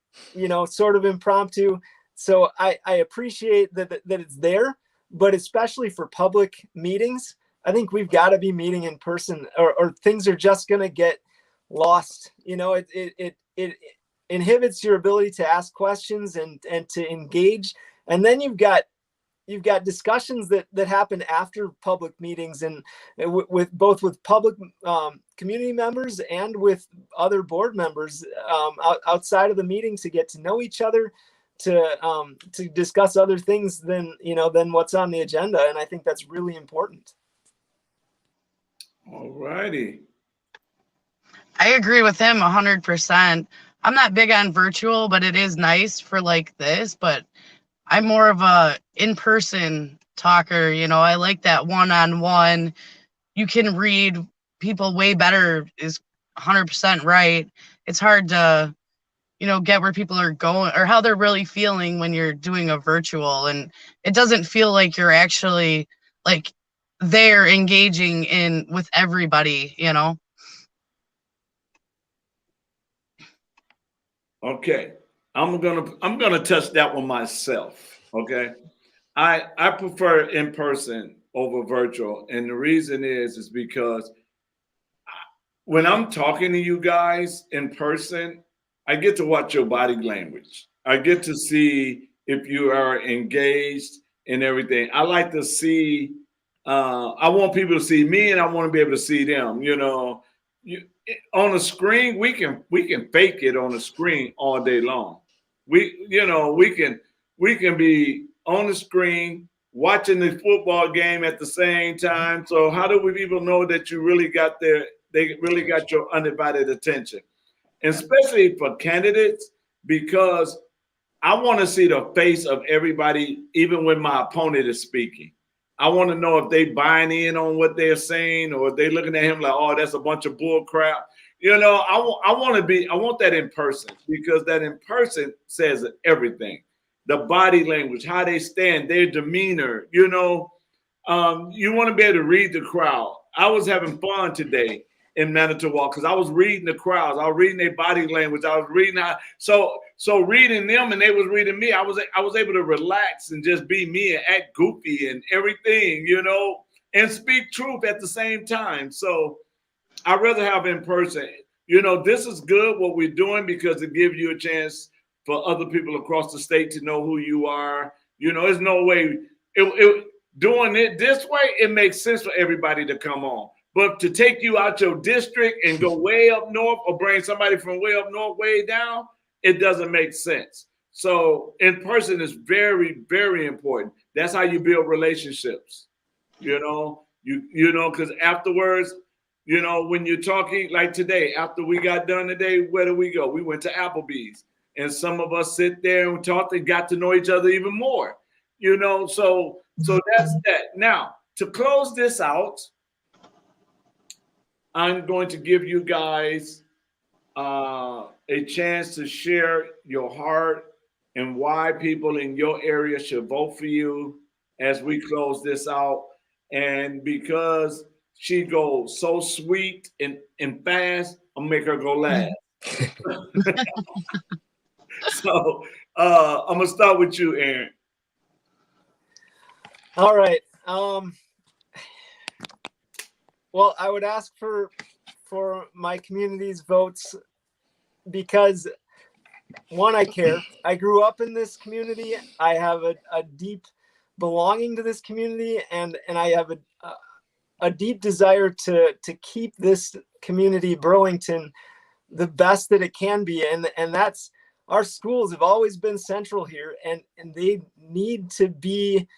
sort of impromptu. So I appreciate that it's there, but especially for public meetings, I think we've got to be meeting in person, or things are just going to get lost. It inhibits your ability to ask questions and to engage. And then you've got discussions that happen after public meetings, and with public community members and with other board members outside of the meeting, to get to know each other, to discuss other things than what's on the agenda. And I think that's really important. All righty. I agree with him 100%. I'm not big on virtual, but it is nice for like this. But I'm more of a in-person talker. I like that one-on-one. You can read people way better is 100% right. It's hard to, get where people are going or how they're really feeling when you're doing a virtual. And it doesn't feel like you're actually like there engaging with everybody, Okay. I'm gonna touch that one myself. Okay. I prefer in person over virtual. And the reason is because when I'm talking to you guys in person, I get to watch your body language. I get to see if you are engaged and everything. I like to see, I want people to see me and I want to be able to see them. On the screen, we can fake it on the screen all day long. We can be on the screen watching the football game at the same time. So how do people know that they really got your undivided attention? And especially for candidates, because I want to see the face of everybody, even when my opponent is speaking. I want to know if they buying in on what they're saying, or if they looking at him like, oh, that's a bunch of bull crap. I want that in person, because that in person says everything. The body language, how they stand, their demeanor, you want to be able to read the crowd. I was having fun today in Manitowoc because I was reading the crowds. I was reading their body language. I was reading so reading them, and they was reading me. I was able to relax and just be me and act goofy and everything, and speak truth at the same time. So I'd rather have in person. This is good what we're doing, because it gives you a chance for other people across the state to know who you are. There's no way doing it this way, it makes sense for everybody to come on. But to take you out your district and go way up north, or bring somebody from way up north way down, it doesn't make sense. So in person is very, very important. That's how you build relationships. Because afterwards, when you're talking like today, after we got done today, where do we go? We went to Applebee's, and some of us sit there and talked and got to know each other even more. So that's that. Now, to close this out, I'm going to give you guys a chance to share your heart and why people in your area should vote for you as we close this out. And because she goes so sweet and fast, I'm gonna make her go last. So I'm gonna start with you, Aaron. All right. Well, I would ask for my community's votes because one, I care. I grew up in this community. I have a deep belonging to this community, and I have a deep desire to keep this community, Burlington, the best that it can be. And that's, our schools have always been central here, and they need to be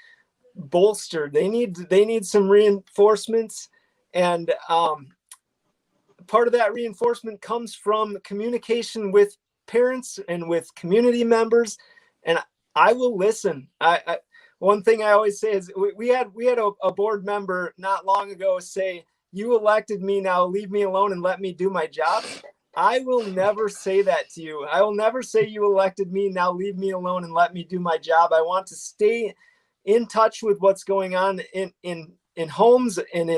bolstered. They need some reinforcements, and part of that reinforcement comes from communication with parents and with community members, and I will listen. I one thing I always say is we had a board member not long ago say, "You elected me, now leave me alone and let me do my job." I will never say that to you. I will never say, "You elected me, now leave me alone and let me do my job." I want to stay in touch with what's going on in homes and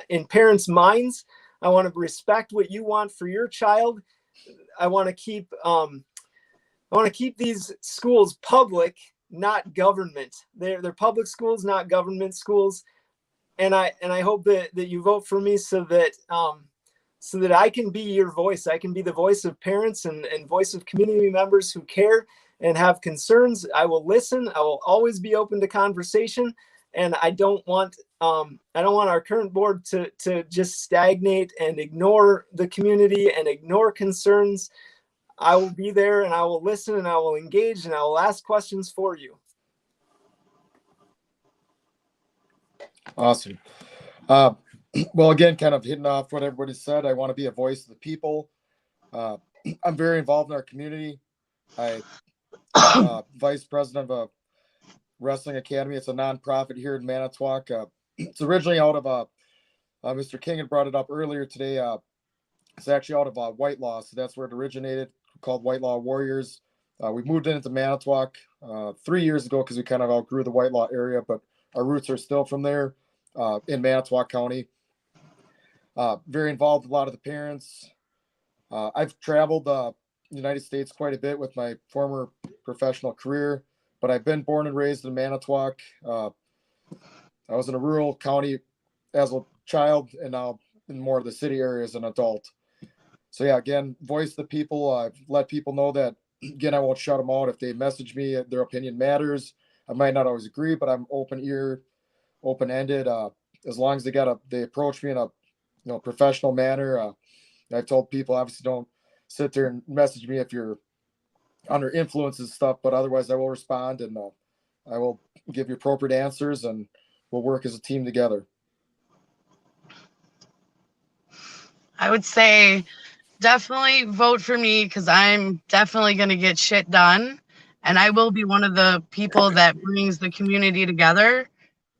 in parents' minds. I want to respect what you want for your child. I want to keep these schools public, not government. They're public schools, not government schools. And I hope that you vote for me so that I can be your voice. I can be the voice of parents and voice of community members who care and have concerns. I will listen. I will always be open to conversation. And I don't want our current board to just stagnate and ignore the community and ignore concerns. I will be there, and I will listen, and I will engage, and I will ask questions for you. Awesome. Well, again, kind of hitting off what everybody said, I want to be a voice of the people. I'm very involved in our community. I'm vice president of a wrestling academy. It's a nonprofit here in Manitowoc. It's originally out of Mr. King had brought it up earlier today. It's actually out of White Law, so that's where it originated, called White Law Warriors. We moved into Manitowoc 3 years ago because we kind of outgrew the White Law area, but our roots are still from there in Manitowoc County. Very involved with a lot of the parents. I've traveled the United States quite a bit with my former professional career, but I've been born and raised in Manitowoc. I was in a rural county as a child, and now in more of the city area as an adult. So yeah, again, voice the people. I've let people know that, again, I won't shut them out. If they message me, their opinion matters. I might not always agree, but I'm open ear, open-ended. As long as they approach me in a professional manner. I've told people, obviously, don't sit there and message me if you're under influence and stuff, but otherwise I will respond, and I will give you appropriate answers, and we'll work as a team together. I would say definitely vote for me, because I'm definitely going to get shit done. And I will be one of the people that brings the community together.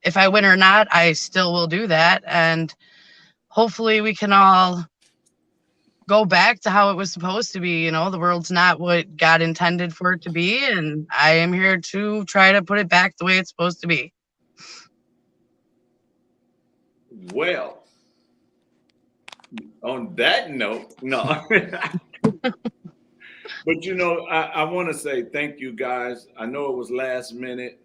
If I win or not, I still will do that. And hopefully we can all go back to how it was supposed to be. The world's not what God intended for it to be. And I am here to try to put it back the way it's supposed to be. Well, on that note, no. But I want to say thank you guys. I know it was last minute,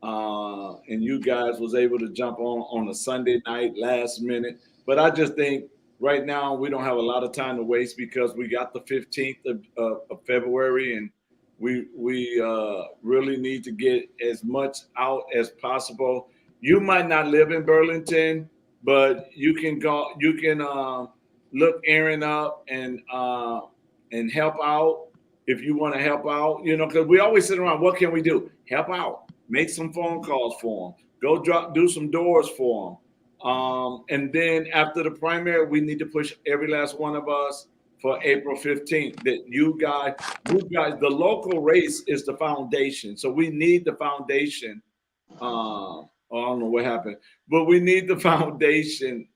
and you guys was able to jump on a Sunday night last minute. But I just think right now we don't have a lot of time to waste, because we got the 15th of February, and we really need to get as much out as possible. You might not live in Burlington, but you can go. You can look Aaron up and help out if you want to help out. Because we always sit around. What can we do? Help out. Make some phone calls for them. Do some doors for them. And then after the primary, we need to push every last one of us for April 15th. That you guys, the local race is the foundation. So we need the foundation. I don't know what happened, but we need the foundation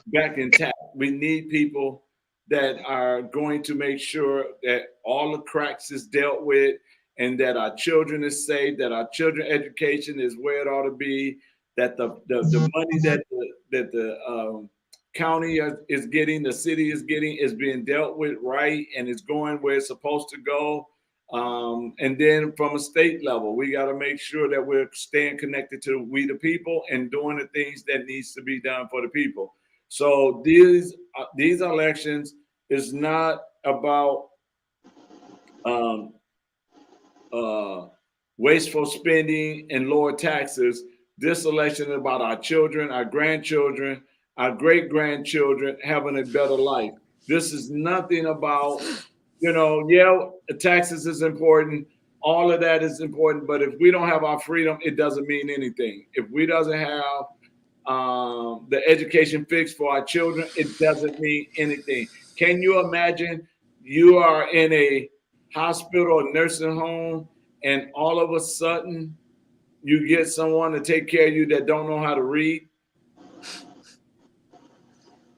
back intact. We need people that are going to make sure that all the cracks is dealt with, and that our children is safe, that our children's education is where it ought to be, that the money that the county is getting, the city is getting, is being dealt with right, and it's going where it's supposed to go. And then from a state level, we got to make sure that we're staying connected to we the people and doing the things that needs to be done for the people. So these elections is not about wasteful spending and lower taxes. This election is about our children, our grandchildren, our great-grandchildren having a better life. This is nothing about, taxes is important. All of that is important. But if we don't have our freedom, it doesn't mean anything. If we doesn't have the education fixed for our children, it doesn't mean anything. Can you imagine you are in a hospital or nursing home and all of a sudden you get someone to take care of you that don't know how to read?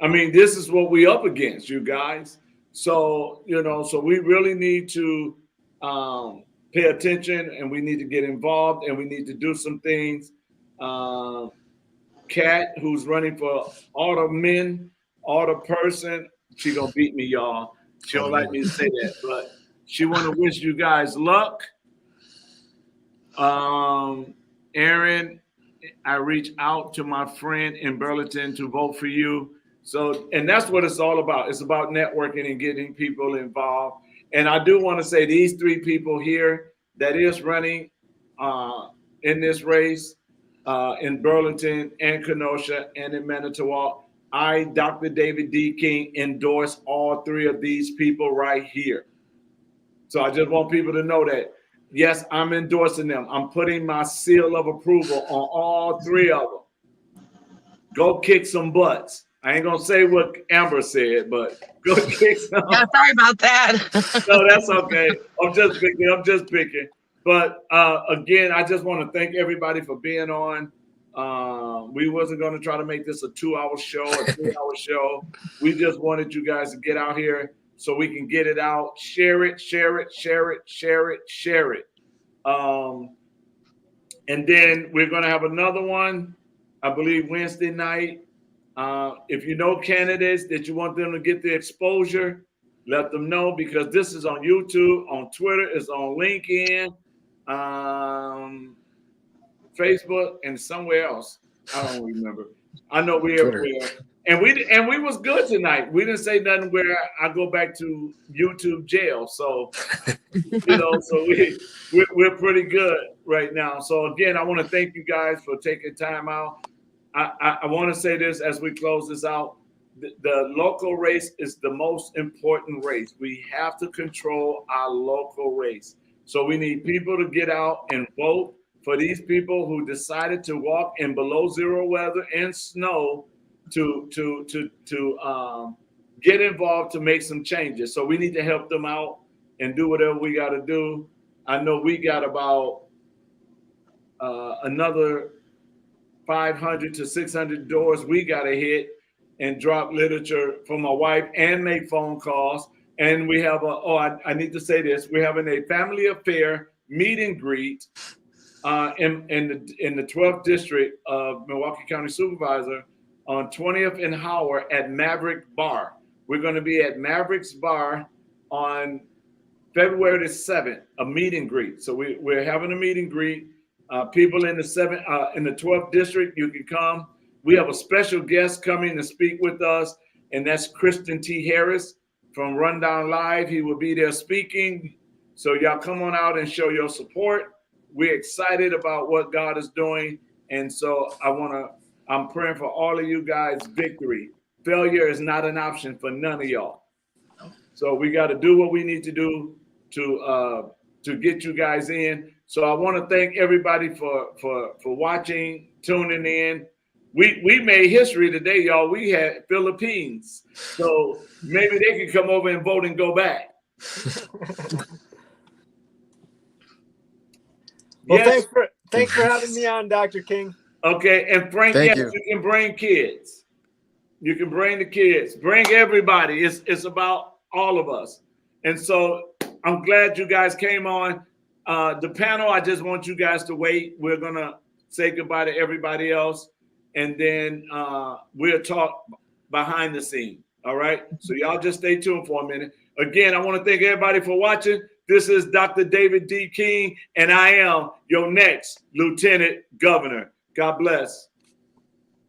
I mean, this is what we up against, you guys. So, so we really need to pay attention, and we need to get involved, and we need to do some things. Kat, who's running for alderman, alderperson, she gonna beat me, y'all. She don't like me to say that, but she want to wish you guys luck. Aaron, I reached out to my friend in Burlington to vote for you. So, and that's what it's all about. It's about networking and getting people involved. And I do want to say these three people here that is running in this race in Burlington and Kenosha and in Manitowoc, I, Dr. David D. King, endorse all three of these people right here. So I just want people to know that, yes, I'm endorsing them. I'm putting my seal of approval on all three of them. Go kick some butts. I ain't gonna say what Amber said, but go kick some. Yeah, sorry about that. No, that's okay. I'm just picking. But again, I just want to thank everybody for being on. We wasn't going to try to make this a 2-hour show, a 3-hour show. We just wanted you guys to get out here so we can get it out. Share it. And then we're going to have another one, I believe, Wednesday night. If you know candidates that you want them to get the exposure, let them know, because this is on YouTube, on Twitter, it's on LinkedIn, Facebook, and somewhere else. I don't remember. I know we're everywhere. And we was good tonight. We didn't say nothing where I go back to YouTube jail. So, so we're pretty good right now. So again, I want to thank you guys for taking time out. I want to say this as we close this out. The local race is the most important race. We have to control our local race. So we need people to get out and vote for these people who decided to walk in below zero weather and snow to get involved to make some changes. So we need to help them out and do whatever we got to do. I know we got about another 500 to 600 doors we got to hit and drop literature for my wife and make phone calls. And we have I need to say this. We're having a family affair meet and greet in the 12th district of Milwaukee County Supervisor on 20th and Howard at Maverick Bar. We're going to be at Maverick's Bar on February the 7th, a meet and greet. So we're having a meet and greet. People in the 12th district, you can come. We have a special guest coming to speak with us, and that's Kristen T. Harris from Rundown Live. He will be there speaking. So y'all come on out and show your support. We're excited about what God is doing. And so I'm praying for all of you guys victory. Failure is not an option for none of y'all. So we got to do what we need to do to get you guys in. So I want to thank everybody for watching, tuning in. We made history today, y'all. We had Philippines. So maybe they can come over and vote and go back. Well, yes. thanks for having me on, Dr. King. Okay, and Frank, Thank yes, you. you can bring kids. You can bring the kids. Bring everybody. It's about all of us. And so I'm glad you guys came on. The panel, I just want you guys to wait. We're going to say goodbye to everybody else. And then we'll talk behind the scene. All right. So y'all just stay tuned for a minute. Again, I want to thank everybody for watching. This is Dr. David D. King, and I am your next Lieutenant Governor. God bless.